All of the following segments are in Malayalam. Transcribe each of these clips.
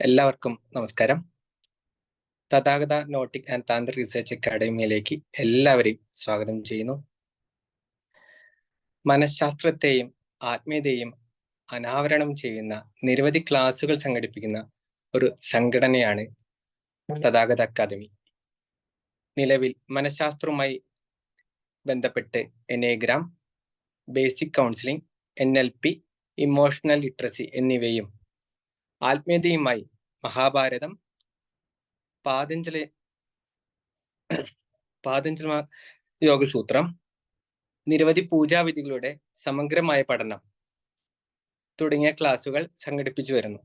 എല്ലാവർക്കും നമസ്കാരം. Tathagata Noetic and Tantric Research അക്കാഡമിയിലേക്ക് എല്ലാവരെയും സ്വാഗതം ചെയ്യുന്നു. മനഃശാസ്ത്രത്തെയും ആത്മീയതയും അനാവരണം ചെയ്യുന്ന നിരവധി ക്ലാസുകൾ സംഘടിപ്പിക്കുന്ന ഒരു സംഘടനയാണ് തഥാഗത അക്കാദമി. നിലവിൽ മനഃശാസ്ത്രവുമായി ബന്ധപ്പെട്ട് enneagram, basic counselling, NLP, emotional literacy എന്നിവയും ആത്മീയതയുമായി മഹാഭാരതം, പാതഞ്ജലി യോഗസൂത്രം, നിരവധി പൂജാവിധികളുടെ സമഗ്രമായ പഠനം തുടങ്ങിയ ക്ലാസുകൾ സംഘടിപ്പിച്ചു വരുന്നു.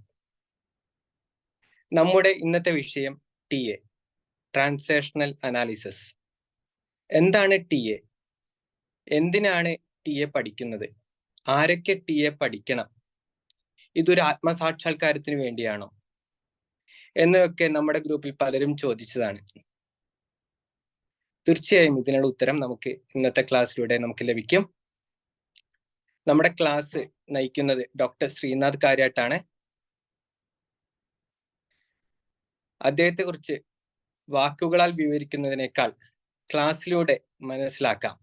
നമ്മുടെ ഇന്നത്തെ വിഷയം TA, ട്രാൻസാക്ഷണൽ അനാലിസിസ്. എന്താണ് TA? എന്തിനാണ് TA പഠിക്കുന്നത്? ആരൊക്കെ TA പഠിക്കണം? ഇതൊരു ആത്മസാക്ഷാത്കാരത്തിന് വേണ്ടിയാണോ എന്നൊക്കെ നമ്മുടെ ഗ്രൂപ്പിൽ പലരും ചോദിച്ചതാണ്. തീർച്ചയായും ഇതിനുള്ള ഉത്തരം നമുക്ക് ഇന്നത്തെ ക്ലാസ്സിലൂടെ നമുക്ക് ലഭിക്കും. നമ്മുടെ ക്ലാസ് നയിക്കുന്നത് ഡോക്ടർ ശ്രീനാഥ് കാര്യാട്ടാണ്. അദ്ദേഹത്തെ കുറിച്ച് വാക്കുകളാൽ വിവരിക്കുന്നതിനേക്കാൾ ക്ലാസ്സിലൂടെ മനസ്സിലാക്കാം.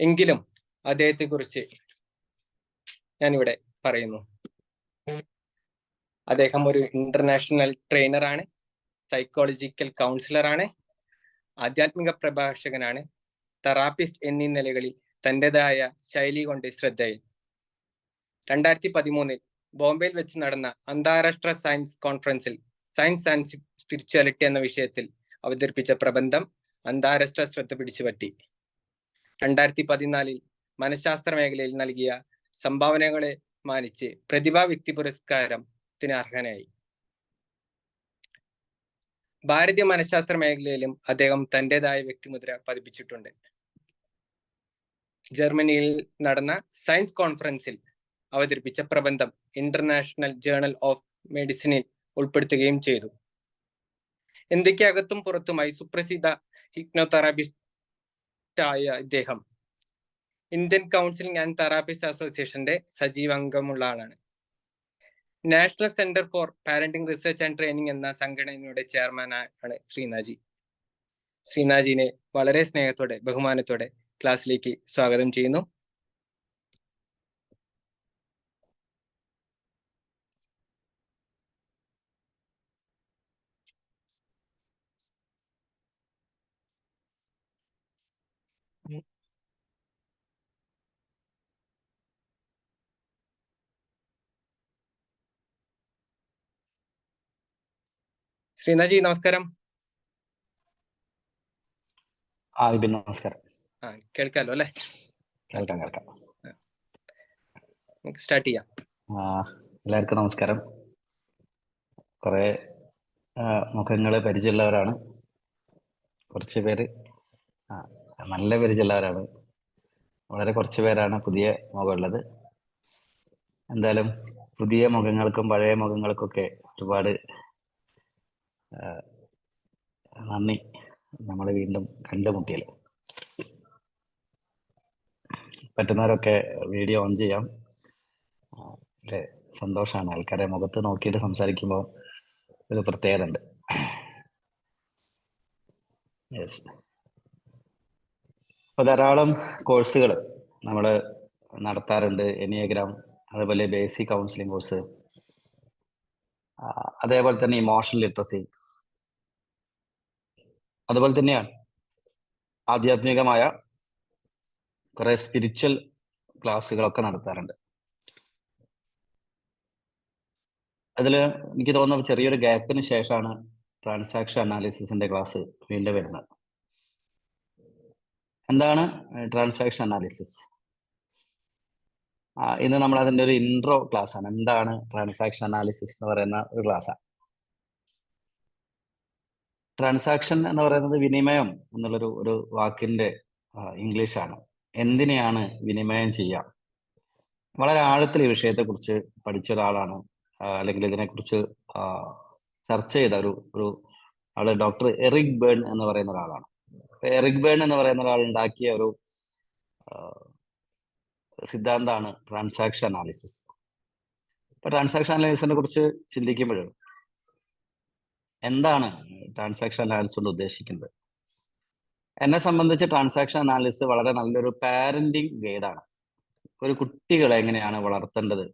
എങ്കിലും അദ്ദേഹത്തെ കുറിച്ച് ഞാനിവിടെ പറയുന്നു. അദ്ദേഹം ഒരു ഇന്റർനാഷണൽ ട്രെയിനറാണ്, സൈക്കോളജിക്കൽ കൗൺസിലറാണ്, ആധ്യാത്മിക പ്രഭാഷകനാണ്, തെറാപ്പിസ്റ്റ് എന്നീ നിലകളിൽ തൻ്റെതായ ശൈലി കൊണ്ട് ശ്രദ്ധേയൻ. 2013 ബോംബെയിൽ വെച്ച് നടന്ന അന്താരാഷ്ട്ര സയൻസ് കോൺഫറൻസിൽ സയൻസ് ആൻഡ് സ്പിരിച്വാലിറ്റി എന്ന വിഷയത്തിൽ അവതരിപ്പിച്ച പ്രബന്ധം അന്താരാഷ്ട്ര ശ്രദ്ധ പിടിച്ചുപറ്റി. 2014 മനഃശാസ്ത്ര മേഖലയിൽ നൽകിയ സംഭാവനകളെ മാനിച്ച് പ്രതിഭാ വ്യക്തി പുരസ്കാരത്തിന് അർഹനായി. ഭാരതീയ മനഃശാസ്ത്ര മേഖലയിലും അദ്ദേഹം തൻ്റെതായ വ്യക്തിമുദ്ര പതിപ്പിച്ചിട്ടുണ്ട്. ജർമ്മനിയിൽ നടന്ന സയൻസ് കോൺഫറൻസിൽ അവതരിപ്പിച്ച പ്രബന്ധം ഇന്റർനാഷണൽ ജേർണൽ ഓഫ് മെഡിസിനിൽ ഉൾപ്പെടുത്തുകയും ചെയ്തു. ഇന്ത്യക്ക് അകത്തും പുറത്തുമായി സുപ്രസിദ്ധ ഹിപ്നോതെറാപ്പിസ്റ്റായ ഇദ്ദേഹം ഇന്ത്യൻ കൗൺസിലിംഗ് ആൻഡ് തെറാപ്പിസ്റ്റ് അസോസിയേഷന്റെ സജീവ അംഗമുള്ള ആളാണ്. National centre for parenting research and training എന്ന സംഘടനയുടെ ചെയർമാനാണ് ശ്രീനാഥ്ജി. ശ്രീനാഥ്ജിനെ വളരെ സ്നേഹത്തോടെ ബഹുമാനത്തോടെ ക്ലാസ്സിലേക്ക് സ്വാഗതം ചെയ്യുന്നു. ശ്രീനാഥ്ജി നമസ്കാരം. നമസ്കാരം. കേൾക്കാലോ അല്ലെ? കേൾക്കാം. നമുക്ക് സ്റ്റാർട്ട് ചെയ്യാം. എല്ലാവർക്കും നമസ്കാരം. കുറെ മുഖങ്ങള് പരിചയമുള്ളവരാണ്, കുറച്ച് പേര് നല്ല പരിചയമുള്ളവരാണ്, വളരെ കുറച്ച് പേരാണ് പുതിയ മുഖമുള്ളത്. എന്തായാലും പുതിയ മുഖങ്ങൾക്കും പഴയ മുഖങ്ങൾക്കൊക്കെ ഒരുപാട് നന്ദി. നമ്മൾ വീണ്ടും കണ്ടുമുട്ടിയല്ലോ. പറ്റുന്നവരൊക്കെ വീഡിയോ ഓൺ ചെയ്യാം. സന്തോഷമാണ്, ആൾക്കാരെ മുഖത്ത് നോക്കിയിട്ട് സംസാരിക്കുമ്പോൾ ഒരു പ്രത്യേകത ഉണ്ട്. യെസ്. അപ്പോൾ ധാരാളം കോഴ്സുകൾ നമ്മൾ നടത്താറുണ്ട്. എനിയോഗ്രാം, അതുപോലെ ബേസിക് കൗൺസിലിംഗ് കോഴ്സ്, അതേപോലെ തന്നെ ഇമോഷണൽ ലിറ്ററസി, അതുപോലെ തന്നെയാണ് ആധ്യാത്മികമായ കുറെ സ്പിരിച്വൽ ക്ലാസ്സുകളൊക്കെ നടത്താറുണ്ട്. അതിൽ എനിക്ക് തോന്നുന്നത് ചെറിയൊരു ഗ്യാപ്പിന് ശേഷമാണ് ട്രാൻസാക്ഷൻ അനാലിസിസിന്റെ ക്ലാസ് വീണ്ടും വരുന്നത്. എന്താണ് ട്രാൻസാക്ഷൻ അനാലിസിസ്? ഇന്ന് നമ്മൾ അതിൻ്റെ ഒരു ഇൻട്രോ ക്ലാസ് ആണ്. എന്താണ് ട്രാൻസാക്ഷൻ അനാലിസിസ് എന്ന് പറയുന്ന ഒരു ക്ലാസ്സാണ്. ട്രാൻസാക്ഷൻ എന്ന് പറയുന്നത് വിനിമയം എന്നുള്ളൊരു വാക്കിന്റെ ഇംഗ്ലീഷാണ്. എന്തിനെയാണ് വിനിമയം ചെയ്യുക? വളരെ ആഴത്തിൽ ഈ വിഷയത്തെക്കുറിച്ച് പഠിച്ച ഒരാളാണ്, അല്ലെങ്കിൽ ഇതിനെക്കുറിച്ച് ചർച്ച ചെയ്ത ഒരു ആള് ഡോക്ടർ എറിക് ബേൺ എന്ന് പറയുന്ന ഒരാളാണ്. എറിക് ബേൺ എന്ന് പറയുന്ന ഒരാൾ ഉണ്ടാക്കിയ ഒരു സിദ്ധാന്തമാണ് ട്രാൻസാക്ഷൻ അനാലിസിസ്. ഇപ്പൊ ട്രാൻസാക്ഷൻ അനാലിസിസിനെ കുറിച്ച് ചിന്തിക്കുമ്പോൾ എന്താണ് ട്രാൻസാക്ഷൻ അനാലിസിസ് കൊണ്ട് ഉദ്ദേശിക്കുന്നത്? എന്നെ സംബന്ധിച്ച് ട്രാൻസാക്ഷൻ അനാലിസിസ് വളരെ നല്ലൊരു പാരന്റിങ് ഗൈഡാണ്. ഒരു കുട്ടികളെ എങ്ങനെയാണ് വളർത്തേണ്ടത്,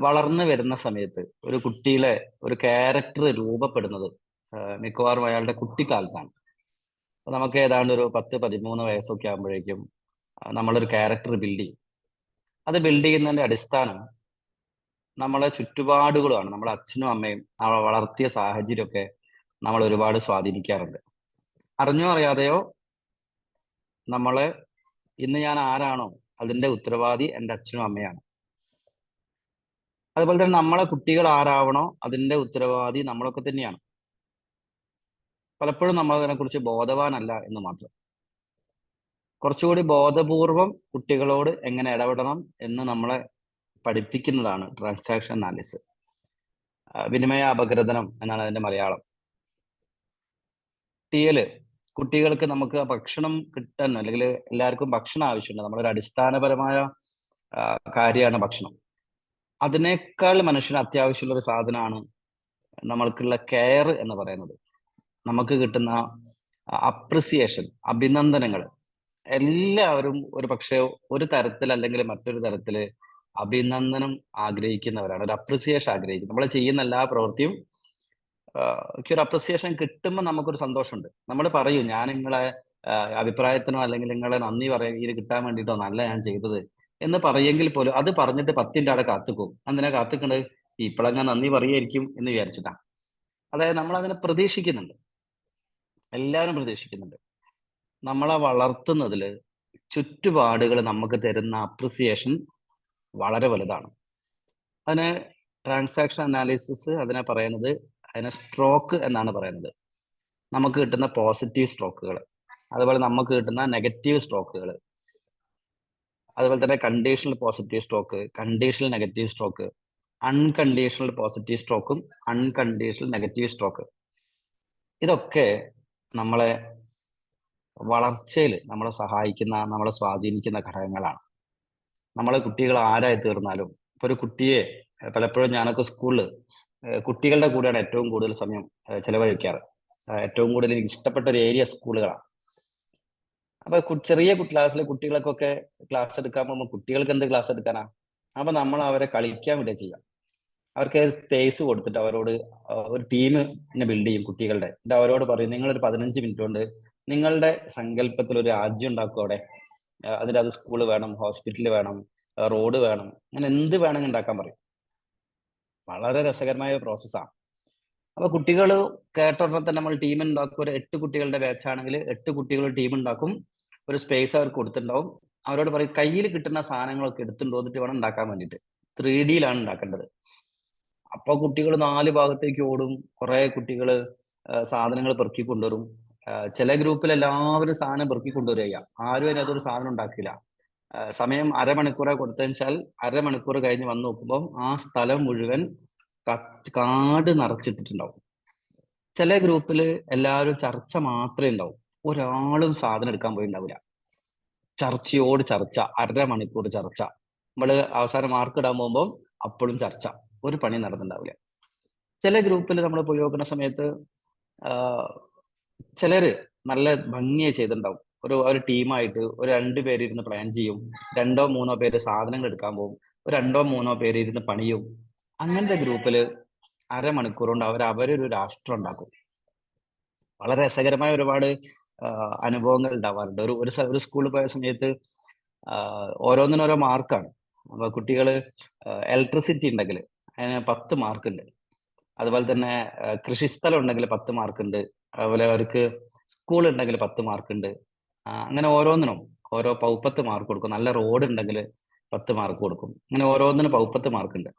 വളർന്നു വരുന്ന സമയത്ത് ഒരു കുട്ടിയിലെ ഒരു ക്യാരക്ടർ രൂപപ്പെടുന്നത് മിക്കവാറും അയാളുടെ കുട്ടിക്കാലത്താണ്. അപ്പൊ നമുക്ക് ഏതാണ്ട് ഒരു 10-13 വയസ്സൊക്കെ ആകുമ്പോഴേക്കും നമ്മളൊരു ക്യാരക്ടർ ബിൽഡ് ചെയ്യും. അത് ബിൽഡ് ചെയ്യുന്നതിന്റെ അടിസ്ഥാനം നമ്മളെ ചുറ്റുപാടുകളുമാണ്. നമ്മളെ അച്ഛനും അമ്മയും നമ്മളെ വളർത്തിയ സാഹചര്യമൊക്കെ നമ്മൾ ഒരുപാട് സ്വാധീനിക്കാറുണ്ട്. അറിഞ്ഞോ അറിയാതെയോ നമ്മളെ ഇന്ന് ഞാൻ ആരാണോ അതിന്റെ ഉത്തരവാദി എൻ്റെ അച്ഛനും അമ്മയാണ്. അതുപോലെ തന്നെ നമ്മളെ കുട്ടികൾ ആരാവണോ അതിന്റെ ഉത്തരവാദി നമ്മളൊക്കെ തന്നെയാണ്. പലപ്പോഴും നമ്മൾ അതിനെക്കുറിച്ച് ബോധവാനല്ല എന്ന് മാത്രം. കുറച്ചുകൂടി ബോധപൂർവം കുട്ടികളോട് എങ്ങനെ ഇടപെടണം എന്ന് നമ്മളെ പഠിപ്പിക്കുന്നതാണ് ട്രാൻസാക്ഷൻ അനാലിസിസ്. വിനിമയ അപഗ്രഥനം എന്നാണ് അതിന്റെ മലയാളം. ടിയല് കുട്ടികൾക്ക് നമുക്ക് ഭക്ഷണം കിട്ടാൻ, അല്ലെങ്കിൽ എല്ലാവർക്കും ഭക്ഷണം ആവശ്യമുണ്ട്. നമ്മളൊരു അടിസ്ഥാനപരമായ കാര്യമാണ് ഭക്ഷണം. അതിനേക്കാൾ മനുഷ്യന് അത്യാവശ്യമുള്ള ഒരു സാധനമാണ് നമ്മൾക്കുള്ള കെയർ എന്ന് പറയുന്നത്. നമുക്ക് കിട്ടുന്ന അപ്രിസിയേഷൻ, അഭിനന്ദനങ്ങൾ. എല്ലാവരും ഒരു പക്ഷേ ഒരു തരത്തിൽ അല്ലെങ്കിൽ മറ്റൊരു തരത്തില് അഭിനന്ദനം ആഗ്രഹിക്കുന്നവരാണ്, ഒരു അപ്രിസിയേഷൻ ആഗ്രഹിക്കും. നമ്മൾ ചെയ്യുന്ന എല്ലാ പ്രവൃത്തിയും ഒരു അപ്രിസിയേഷൻ കിട്ടുമ്പോൾ നമുക്കൊരു സന്തോഷമുണ്ട്. നമ്മൾ പറയും, ഞാൻ നിങ്ങളെ അഭിപ്രായത്തിനോ അല്ലെങ്കിൽ നിങ്ങളെ നന്ദി ഇത് കിട്ടാൻ വേണ്ടിയിട്ടോ നല്ല ഞാൻ ചെയ്തത് എന്ന് പറയെങ്കിൽ പോലും അത് പറഞ്ഞിട്ട് 10 അവിടെ കാത്തുപോകും. എന്തിനാ കാത്തുക്കണത്? ഇപ്പോഴങ്ങ് നന്ദി പറയായിരിക്കും എന്ന് വിചാരിച്ചിട്ടാണ്. അതായത് നമ്മൾ അതിനെ പ്രതീക്ഷിക്കുന്നുണ്ട്, എല്ലാവരും പ്രതീക്ഷിക്കുന്നുണ്ട്. നമ്മളെ വളർത്തുന്നതിൽ ചുറ്റുപാടുകൾ നമുക്ക് തരുന്ന അപ്രിസിയേഷൻ വളരെ വലുതാണ്. അതിന് ട്രാൻസാക്ഷൻ അനാലിസിസ് അതിനെ പറയുന്നത്, അതിനെ സ്ട്രോക്ക് എന്നാണ് പറയുന്നത്. നമുക്ക് കിട്ടുന്ന പോസിറ്റീവ് സ്ട്രോക്കുകൾ, അതുപോലെ നമുക്ക് കിട്ടുന്ന നെഗറ്റീവ് സ്ട്രോക്കുകൾ, അതുപോലെ തന്നെ conditional positive stroke, conditional negative stroke, unconditional positive സ്ട്രോക്കും അൺകണ്ടീഷണൽ നെഗറ്റീവ് സ്ട്രോക്ക്. ഇതൊക്കെ നമ്മളെ വളർച്ചയിൽ നമ്മളെ സഹായിക്കുന്ന, നമ്മളെ സ്വാധീനിക്കുന്ന ഘടകങ്ങളാണ്. നമ്മളെ കുട്ടികൾ ആരായി തീർന്നാലും, ഇപ്പൊ ഒരു കുട്ടിയെ പലപ്പോഴും ഞാനൊക്കെ സ്കൂളിൽ കുട്ടികളുടെ കൂടെയാണ് ഏറ്റവും കൂടുതൽ സമയം ചെലവഴിക്കാറ്. ഏറ്റവും കൂടുതൽ എനിക്ക് ഇഷ്ടപ്പെട്ട ഒരു ഏരിയ സ്കൂളുകളാണ്. അപ്പൊ ചെറിയ ക്ലാസ്സിലെ കുട്ടികൾക്കൊക്കെ ക്ലാസ് എടുക്കാൻ പോകുമ്പോൾ കുട്ടികൾക്ക് എന്ത് ക്ലാസ് എടുക്കാനാ? അപ്പൊ നമ്മൾ അവരെ കളിക്കാൻ വിടുക ചെയ്യാം. അവർക്ക് സ്പേസ് കൊടുത്തിട്ട് അവരോട് ഒരു ടീമിനെ ബിൽഡ് ചെയ്യും കുട്ടികളുടെ. എന്നിട്ട് അവരോട് പറയും, നിങ്ങളൊരു 15 മിനിറ്റ് കൊണ്ട് നിങ്ങളുടെ സങ്കല്പത്തിൽ ഒരു രാജ്യം ഉണ്ടാക്കും അവിടെ. അതിൻ്റെ അത് സ്കൂൾ വേണം, ഹോസ്പിറ്റൽ വേണം, റോഡ് വേണം, അങ്ങനെ എന്ത് വേണമെങ്കിൽ ഉണ്ടാക്കാൻ പറയും. വളരെ രസകരമായ ഒരു പ്രോസസ്സാണ്. അപ്പൊ കുട്ടികൾ കേട്ടോടനെ തന്നെ നമ്മൾ ടീം ഉണ്ടാക്കും. ഒരു 8 കുട്ടികളുടെ ബാച്ച് ആണെങ്കിൽ 8 കുട്ടികൾ ടീം ഉണ്ടാക്കും. ഒരു സ്പേസ് അവർക്ക് കൊടുത്തിട്ടുണ്ടാവും. അവരോട് പറയും, കയ്യിൽ കിട്ടുന്ന സാധനങ്ങളൊക്കെ എടുത്തുകൊണ്ട് വന്നിട്ട് വേണം ഉണ്ടാക്കാൻ വേണ്ടിയിട്ട്. 3Dയിലാണ് ഉണ്ടാക്കേണ്ടത്. അപ്പൊ കുട്ടികൾ 4 ഭാഗത്തേക്ക് ഓടും. കുറെ കുട്ടികൾ സാധനങ്ങൾ പെറുക്കി കൊണ്ടുവരും. ചില ഗ്രൂപ്പിൽ എല്ലാവരും സാധനം പെറുക്കി കൊണ്ടുവരിക, ആരും അതിനകത്തൊരു സാധനം ഉണ്ടാക്കില്ല. സമയം അരമണിക്കൂറെ കൊടുത്തതെന്ന് വെച്ചാൽ അരമണിക്കൂർ കഴിഞ്ഞ് വന്ന് നോക്കുമ്പോൾ ആ സ്ഥലം മുഴുവൻ കാട് നിറച്ചിട്ടിട്ടുണ്ടാവും. ചില ഗ്രൂപ്പിൽ എല്ലാവരും ചർച്ച മാത്രമേ ഉണ്ടാവും, ഒരാളും സാധനം എടുക്കാൻ പോയി ഉണ്ടാവില്ല. ചർച്ചയോട് ചർച്ച, അരമണിക്കൂർ ചർച്ച. നമ്മള് അവസാനം മാർക്ക് ഇടാൻ പോകുമ്പോൾ അപ്പോഴും ചർച്ച, ഒരു പണി നടന്നിട്ടുണ്ടാവില്ല. ചില ഗ്രൂപ്പിൽ നമ്മൾ പോയി നോക്കുന്ന സമയത്ത് ചിലര് നല്ല ഭംഗിയായി ചെയ്തിട്ടുണ്ടാവും. ഒരു ടീമായിട്ട് ഒരു 2 പേര് ഇരുന്ന് പ്ലാൻ ചെയ്യും, 2-3 പേര് സാധനങ്ങൾ എടുക്കാൻ പോകും, ഒരു 2-3 പേര് ഇരുന്ന് പണിയും. അങ്ങനത്തെ ഗ്രൂപ്പില് അരമണിക്കൂർ കൊണ്ട് അവരൊരു രാഷ്ട്രം ഉണ്ടാക്കും. വളരെ രസകരമായ ഒരുപാട് അനുഭവങ്ങൾ ഉണ്ടാവാറുണ്ട്. ഒരു സ്കൂളിൽ പോയ സമയത്ത് ഓരോന്നിനും ഓരോ മാർക്കാണ്. അപ്പൊ കുട്ടികൾ ഇലക്ട്രിസിറ്റി ഉണ്ടെങ്കിൽ അതിന് 10 മാർക്ക് ഉണ്ട്. അതുപോലെ തന്നെ കൃഷിസ്ഥലം ഉണ്ടെങ്കിൽ 10 മാർക്ക് ഉണ്ട്. അതുപോലെ അവർക്ക് സ്കൂൾ ഉണ്ടെങ്കിൽ 10 മാർക്ക് ഉണ്ട്. അങ്ങനെ ഓരോന്നിനും ഓരോ 10 മാർക്ക് കൊടുക്കും. നല്ല റോഡ് ഉണ്ടെങ്കിൽ 10 മാർക്ക് കൊടുക്കും. അങ്ങനെ ഓരോന്നിനും 10 മാർക്ക് ഉണ്ട്.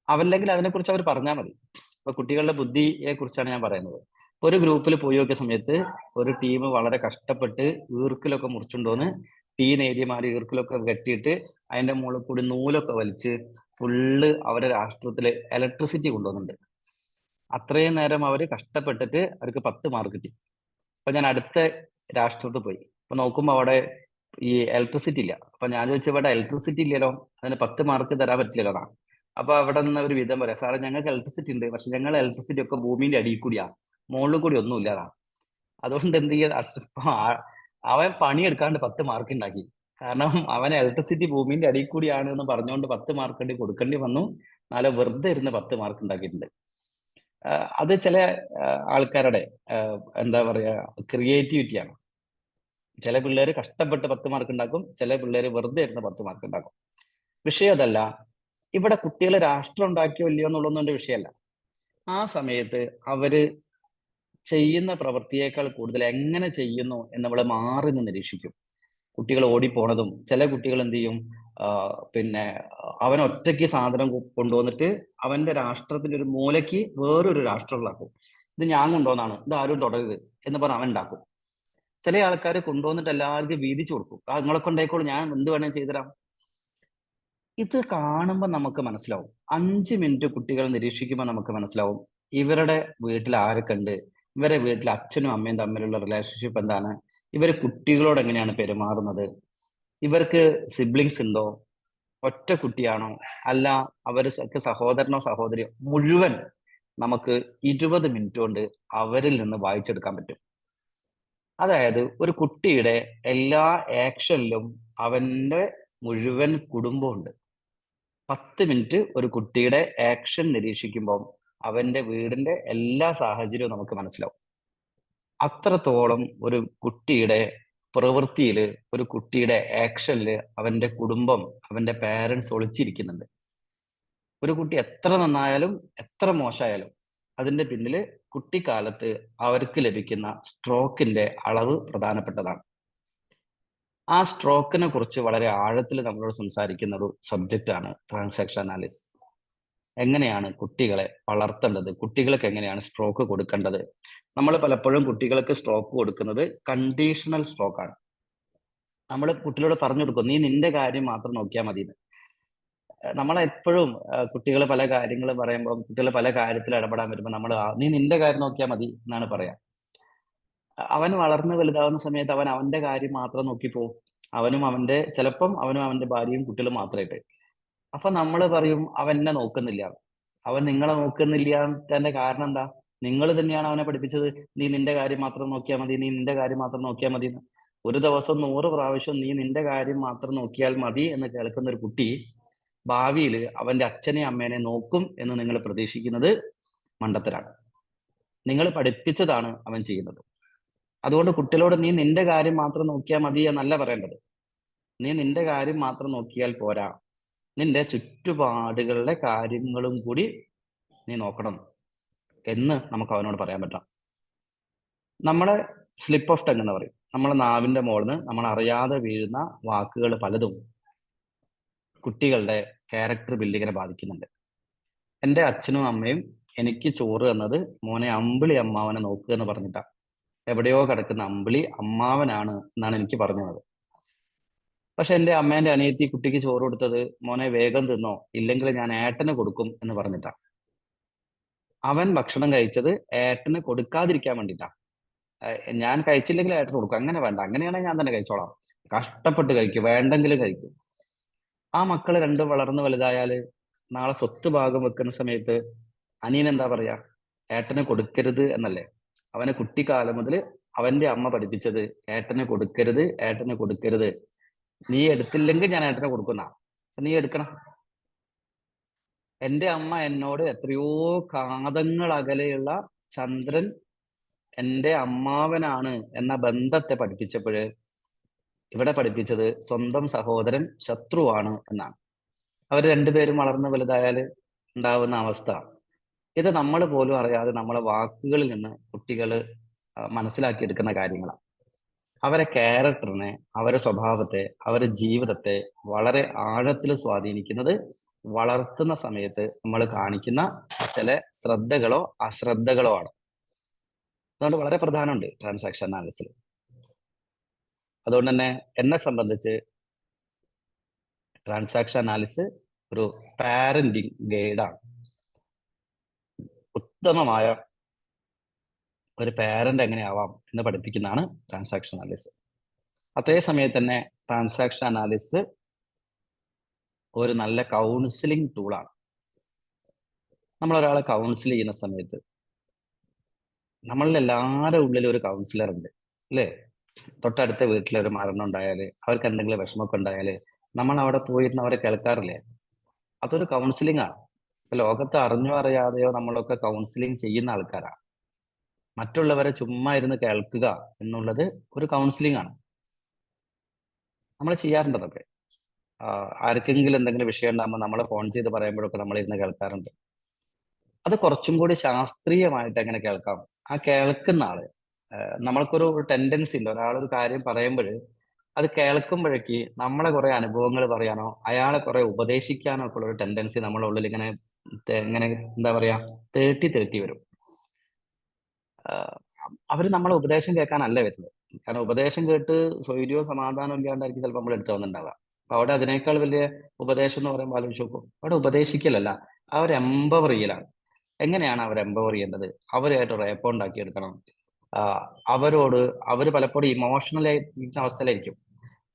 അവല്ലെങ്കിൽ അതിനെക്കുറിച്ച് അവർ പറഞ്ഞാൽ മതി. ഇപ്പൊ കുട്ടികളുടെ ബുദ്ധിയെ കുറിച്ചാണ് ഞാൻ പറയുന്നത്. ഒരു ഗ്രൂപ്പിൽ പോയി നോക്കിയ സമയത്ത് ഒരു ടീം വളരെ കഷ്ടപ്പെട്ട് ഈർക്കിലൊക്കെ മുറിച്ചുകൊണ്ടുവന്ന് തീ നേരിയമാരി ഈർക്കിലൊക്കെ കെട്ടിയിട്ട് അതിന്റെ മുകളിൽ കൂടി നൂലൊക്കെ വലിച്ച് ഫുള്ള് അവരെ രാഷ്ട്രത്തില് ഇലക്ട്രിസിറ്റി കൊണ്ടുവന്നിട്ടുണ്ട്. അത്രയും നേരം അവർ കഷ്ടപ്പെട്ടിട്ട് അവർക്ക് 10 മാർക്ക് കിട്ടി. അപ്പൊ ഞാൻ അടുത്ത രാഷ്ട്രത്തിൽ പോയി. അപ്പൊ നോക്കുമ്പോ അവിടെ ഈ ഇലക്ട്രിസിറ്റി ഇല്ല. അപ്പൊ ഞാൻ ചോദിച്ചു, ഇവിടെ ഇലക്ട്രിസിറ്റി ഇല്ലല്ലോ, അതിന് 10 മാർക്ക് തരാൻ പറ്റില്ലല്ലോ. അപ്പൊ അവിടെ നിന്ന് ഒരു വിധം പറയാം, സാറേ ഞങ്ങൾക്ക് ഇലക്ട്രിസിറ്റി ഉണ്ട്, പക്ഷെ ഞങ്ങൾ ഇലക്ട്രിസിറ്റി ഒക്കെ ഭൂമിന്റെ അടിയിൽ കൂടിയാ, മുകളിൽ കൂടി ഒന്നും ഇല്ലാതാ. അതുകൊണ്ട് എന്ത് ചെയ്യാ, അവൻ പണിയെടുക്കാണ്ട് 10 മാർക്ക് ഉണ്ടാക്കി. കാരണം അവൻ ഇലക്ട്രിസിറ്റി ഭൂമിന്റെ അടിയിൽ കൂടിയാണ് എന്ന് പറഞ്ഞുകൊണ്ട് 10 മാർക്ക് കൊടുക്കേണ്ടി വന്നു. നാളെ വെറുതെ ഇരുന്ന് 10 മാർക്ക് ഉണ്ടാക്കിയിട്ടുണ്ട്. അത് ചില ആൾക്കാരുടെ എന്താ പറയാ ക്രിയേറ്റിവിറ്റിയാണ്. ചില പിള്ളേര് കഷ്ടപ്പെട്ട് 10 മാർക്ക് ഉണ്ടാക്കും, ചില പിള്ളേര് വെറുതെ ഇരുന്ന് 10 മാർക്ക് ഉണ്ടാക്കും. വിഷയം അതല്ല. ഇവിടെ കുട്ടികളെ രാഷ്ട്രം ഉണ്ടാക്കിയോ ഇല്ലയോ എന്നുള്ളതൊന്നും എന്റെ വിഷയമല്ല. ആ സമയത്ത് അവര് ചെയ്യുന്ന പ്രവൃത്തിയേക്കാൾ കൂടുതൽ എങ്ങനെ ചെയ്യുന്നു എന്ന് നമ്മൾ മാറി നിന്ന് നിരീക്ഷിക്കും. കുട്ടികൾ ഓടിപ്പോണതും, ചില കുട്ടികൾ എന്ത് ചെയ്യും, പിന്നെ അവൻ ഒറ്റയ്ക്ക് സാധനം കൊണ്ടുവന്നിട്ട് അവന്റെ രാഷ്ട്രത്തിന്റെ ഒരു മൂലയ്ക്ക് വേറൊരു രാഷ്ട്രം ഉണ്ടാക്കും. ഇത് ഞാൻ കൊണ്ടുവന്നാണ്, ഇത് ആരും തുടരുത് എന്ന് പറഞ്ഞ് അവൻ ഉണ്ടാക്കും. ചില ആൾക്കാർ കൊണ്ടുവന്നിട്ട് എല്ലാവർക്കും വീതിച്ചു കൊടുക്കും, നിങ്ങളെ കൊണ്ടേക്കോളൂ, ഞാൻ എന്ത് വേണേലും ചെയ്തുതരാം. ഇത് കാണുമ്പോൾ നമുക്ക് മനസ്സിലാവും. 5 മിനിറ്റ് കുട്ടികൾ നിരീക്ഷിക്കുമ്പോൾ നമുക്ക് മനസ്സിലാവും ഇവരുടെ വീട്ടിൽ ആരൊക്കെ ഉണ്ട്, ഇവരെ വീട്ടിൽ അച്ഛനും അമ്മയും തമ്മിലുള്ള റിലേഷൻഷിപ്പ് എന്താണ്, ഇവര് കുട്ടികളോട് എങ്ങനെയാണ് പെരുമാറുന്നത്, ഇവർക്ക് സിബ്ലിങ്സ് ഉണ്ടോ, ഒറ്റ കുട്ടിയാണോ, അല്ല അവർക്ക് സഹോദരനോ സഹോദരിയോ, മുഴുവൻ നമുക്ക് 20 മിനിറ്റ് കൊണ്ട് അവരിൽ നിന്ന് വായിച്ചെടുക്കാൻ പറ്റും. അതായത് ഒരു കുട്ടിയുടെ എല്ലാ ആക്ഷനിലും അവന്റെ മുഴുവൻ കുടുംബമുണ്ട്. 10 മിനിറ്റ് ഒരു കുട്ടിയുടെ ആക്ഷൻ നിരീക്ഷിക്കുമ്പോൾ അവന്റെ വീടിന്റെ എല്ലാ സാഹചര്യവും നമുക്ക് മനസ്സിലാവും. അത്രത്തോളം ഒരു കുട്ടിയുടെ പ്രവൃത്തിയില്, ഒരു കുട്ടിയുടെ ആക്ഷനില് അവന്റെ കുടുംബം, അവന്റെ പാരന്റ്സ് ഒളിച്ചിരിക്കുന്നുണ്ട്. ഒരു കുട്ടി എത്ര നന്നായാലും എത്ര മോശമായാലും അതിന്റെ പിന്നില് കുട്ടിക്കാലത്ത് അവർക്ക് ലഭിക്കുന്ന സ്ട്രോക്കിന്റെ അളവ് പ്രധാനപ്പെട്ടതാണ്. ആ സ്ട്രോക്കിനെ കുറിച്ച് വളരെ ആഴത്തിൽ നമ്മളോട് സംസാരിക്കുന്ന ഒരു സബ്ജക്റ്റാണ് ട്രാൻസാക്ഷൻ അനാലിസിസ്. എങ്ങനെയാണ് കുട്ടികളെ വളർത്തേണ്ടത്, കുട്ടികൾക്ക് എങ്ങനെയാണ് സ്ട്രോക്ക് കൊടുക്കേണ്ടത്. നമ്മൾ പലപ്പോഴും കുട്ടികൾക്ക് സ്ട്രോക്ക് കൊടുക്കുന്നത് കണ്ടീഷണൽ സ്ട്രോക്കാണ്. നമ്മൾ കുട്ടികളോട് പറഞ്ഞു കൊടുക്കും, നീ നിന്റെ കാര്യം മാത്രം നോക്കിയാൽ മതി. നമ്മളെപ്പോഴും കുട്ടികൾ പല കാര്യങ്ങൾ പറയുമ്പോൾ, കുട്ടികൾ പല കാര്യത്തിൽ ഇടപെടാൻ വരുമ്പോൾ നമ്മൾ നീ നിന്റെ കാര്യം നോക്കിയാൽ മതി എന്നാണ് പറയാ. അവൻ വളർന്ന് വലുതാവുന്ന സമയത്ത് അവൻ അവന്റെ കാര്യം മാത്രം നോക്കിപ്പോവും. ചിലപ്പം അവനും അവന്റെ ഭാര്യയും കുട്ടികളും മാത്രമായിട്ട്. അപ്പൊ നമ്മൾ പറയും അവൻ എന്നെ നോക്കുന്നില്ല. അവൻ നിങ്ങളെ നോക്കുന്നില്ല കാരണം എന്താ? നിങ്ങൾ തന്നെയാണ് അവനെ പഠിപ്പിച്ചത്, നീ നിന്റെ കാര്യം മാത്രം നോക്കിയാൽ മതി, നീ നിന്റെ കാര്യം മാത്രം നോക്കിയാൽ മതി എന്ന്. ഒരു ദിവസം 100 പ്രാവശ്യം നീ നിന്റെ കാര്യം മാത്രം നോക്കിയാൽ മതി എന്ന് കേൾക്കുന്ന ഒരു കുട്ടി ഭാവിയിൽ അവന്റെ അച്ഛനെ അമ്മേനെ നോക്കും എന്ന് നിങ്ങൾ പ്രതീക്ഷിക്കുന്നത് മണ്ടത്തരാണ്. നിങ്ങൾ പഠിപ്പിച്ചതാണ് അവൻ ചെയ്യുന്നത്. അതുകൊണ്ട് കുട്ടികളോട് നീ നിന്റെ കാര്യം മാത്രം നോക്കിയാൽ മതി എന്നല്ല പറയേണ്ടത്. നീ നിന്റെ കാര്യം മാത്രം നോക്കിയാൽ പോരാ, നിന്റെ ചുറ്റുപാടുകളുടെ കാര്യങ്ങളും കൂടി നീ നോക്കണം എന്ന് നമുക്ക് അവനോട് പറയാൻ പറ്റാം. നമ്മളെ സ്ലിപ്പ് ഓഫ് ടങ് എന്ന് പറയും. നമ്മളെ നാവിന്റെ മുകളിൽ നിന്ന് നമ്മൾ അറിയാതെ വീഴുന്ന വാക്കുകൾ പലതും കുട്ടികളുടെ ക്യാരക്ടർ ബിൽഡിങ്ങിനെ ബാധിക്കുന്നുണ്ട്. എൻ്റെ അച്ഛനും അമ്മയും എനിക്ക് ചോറ് തന്നത് മോനെ അമ്പിളി അമ്മാവനെ നോക്കുക എന്ന് പറഞ്ഞിട്ടാ. എവിടെയോ കിടക്കുന്ന അമ്പിളി അമ്മാവനാണ് എന്നാണ് എനിക്ക് പറഞ്ഞത്. പക്ഷെ എൻ്റെ അമ്മേന്റെ അനിയത്തി കുട്ടിക്ക് ചോറ് കൊടുത്തത് മോനെ വേഗം തിന്നോ, ഇല്ലെങ്കിൽ ഞാൻ ഏട്ടന് കൊടുക്കും എന്ന് പറഞ്ഞിട്ടാ. അവൻ ഭക്ഷണം കഴിച്ചത് ഏട്ടന് കൊടുക്കാതിരിക്കാൻ വേണ്ടിട്ടാ. ഞാൻ കഴിച്ചില്ലെങ്കിൽ ഏട്ടന് കൊടുക്കും, അങ്ങനെ വേണ്ട, അങ്ങനെയാണെങ്കിൽ ഞാൻ തന്നെ കഴിച്ചോളാം, കഷ്ടപ്പെട്ട് കഴിക്കും, വേണ്ടെങ്കിലും കഴിക്കും. ആ മക്കള് രണ്ടും വളർന്നു വലുതായാല് നാളെ സ്വത്ത് ഭാഗം വെക്കുന്ന സമയത്ത് അനിയൻ എന്താ പറയാ? ഏട്ടന് കൊടുക്കരുത് എന്നല്ലേ. അവനെ കുട്ടിക്കാലം മുതൽ അവന്റെ അമ്മ പഠിപ്പിച്ചത് ഏട്ടന് കൊടുക്കരുത്, ഏട്ടന് കൊടുക്കരുത്. നീ എടുത്തില്ലെങ്കിൽ ഞാൻ ഏട്ടന് കൊടുക്കുന്ന, നീ എടുക്കണം. എൻ്റെ അമ്മ എന്നോട് എത്രയോ കാതങ്ങൾ അകലെയുള്ള ചന്ദ്രൻ എൻ്റെ അമ്മാവനാണ് എന്ന ബന്ധത്തെ പഠിപ്പിച്ചപ്പോഴ് ഇവിടെ പഠിപ്പിച്ചത് സ്വന്തം സഹോദരൻ ശത്രുവാണ് എന്നാണ്. അവർ രണ്ടുപേരും വളർന്ന് വലുതായാല് ഉണ്ടാവുന്ന അവസ്ഥ ഇത് നമ്മൾ പോലും അറിയാതെ നമ്മളെ വാക്കുകളിൽ നിന്ന് കുട്ടികൾ മനസ്സിലാക്കിയെടുക്കുന്ന കാര്യങ്ങളാണ്. അവരെ ക്യാരക്ടറിനെ, അവരെ സ്വഭാവത്തെ, അവരെ ജീവിതത്തെ വളരെ ആഴത്തിൽ സ്വാധീനിക്കുന്നത് വളർത്തുന്ന സമയത്ത് നമ്മൾ കാണിക്കുന്ന ചില ശ്രദ്ധകളോ അശ്രദ്ധകളോ ആണ്. അതുകൊണ്ട് വളരെ പ്രധാനമുണ്ട് ട്രാൻസാക്ഷൻ അനാലിസിസ്. അതുകൊണ്ട് തന്നെ എന്നെ സംബന്ധിച്ച് ട്രാൻസാക്ഷൻ അനാലിസിസ് ഒരു പാരന്റിങ് ഗൈഡാണ്. ഉത്തമമായ ഒരു പാരന്റ് എങ്ങനെയാവാം എന്ന് പഠിപ്പിക്കുന്നതാണ് ട്രാൻസാക്ഷൻ അനാലിസിസ്. അതേ സമയത്ത് തന്നെ ട്രാൻസാക്ഷൻ അനാലിസിസ് ഒരു നല്ല കൗൺസിലിംഗ് ടൂളാണ്. നമ്മളൊരാളെ കൗൺസിൽ ചെയ്യുന്ന സമയത്ത് നമ്മളിൽ എല്ലാവരുടെ ഉള്ളിൽ ഒരു കൗൺസിലർ ഉണ്ട്, അല്ലേ? തൊട്ടടുത്ത വീട്ടിലൊരു മരണം ഉണ്ടായാല്, അവർക്ക് എന്തെങ്കിലും വിഷമമൊക്കെ ഉണ്ടായാല് നമ്മൾ അവിടെ പോയിരുന്ന് അവരെ കേൾക്കാറില്ലേ? അതൊരു കൗൺസിലിംഗ് ആണ്. ഇപ്പൊ ലോകത്ത് അറിഞ്ഞോ അറിയാതെയോ നമ്മളൊക്കെ കൗൺസിലിംഗ് ചെയ്യുന്ന ആൾക്കാരാണ്. മറ്റുള്ളവരെ ചുമ്മാ ഇരുന്ന് കേൾക്കുക എന്നുള്ളത് ഒരു കൗൺസിലിംഗ് ആണ്. നമ്മൾ ചെയ്യാറുണ്ട് അതൊക്കെ. ആർക്കെങ്കിലും എന്തെങ്കിലും വിഷയം ഉണ്ടാകുമ്പോൾ നമ്മളെ ഫോൺ ചെയ്ത് പറയുമ്പോഴൊക്കെ നമ്മൾ ഇരുന്ന് കേൾക്കാറുണ്ട്. അത് കുറച്ചും കൂടി ശാസ്ത്രീയമായിട്ട് എങ്ങനെ കേൾക്കാം? ആ കേൾക്കുന്ന ആള്, നമ്മൾക്കൊരു ടെൻഡൻസി ഉണ്ട്, ഒരാളൊരു കാര്യം പറയുമ്പോൾ അത് കേൾക്കുമ്പോഴേക്ക് നമ്മളെ കുറെ അനുഭവങ്ങൾ പറയാനോ അയാളെ കുറെ ഉപദേശിക്കാനോ ഒക്കെ ഉള്ള ഒരു ടെൻഡൻസി നമ്മുടെ ഉള്ളിൽ ഇങ്ങനെ ഇങ്ങനെ എന്താ പറയാ തേട്ടി തേട്ടി വരും. അവര് നമ്മളെ ഉപദേശം കേൾക്കാനല്ല വരുന്നത്. കാരണം ഉപദേശം കേട്ട് സ്വൈര്യവും സമാധാനവും ഇല്ലാണ്ടായിരിക്കും ചിലപ്പോൾ നമ്മൾ എടുത്തു വന്നിട്ടുണ്ടാവുക. അപ്പൊ അവിടെ അതിനേക്കാൾ വലിയ ഉപദേശം എന്ന് പറയുമ്പോൾ ആലോചിച്ച് നോക്കും, അവിടെ ഉപദേശിക്കലല്ല, അവർ എംപവർ ചെയ്യലാണ്. എങ്ങനെയാണ് അവർ എംപവർ ചെയ്യേണ്ടത്? അവരായിട്ട് റേപ്പോ ഉണ്ടാക്കിയെടുക്കണം. അവരോട് അവർ പലപ്പോഴും ഇമോഷണലി ആയിരിക്കുന്ന അവസ്ഥയിലായിരിക്കും.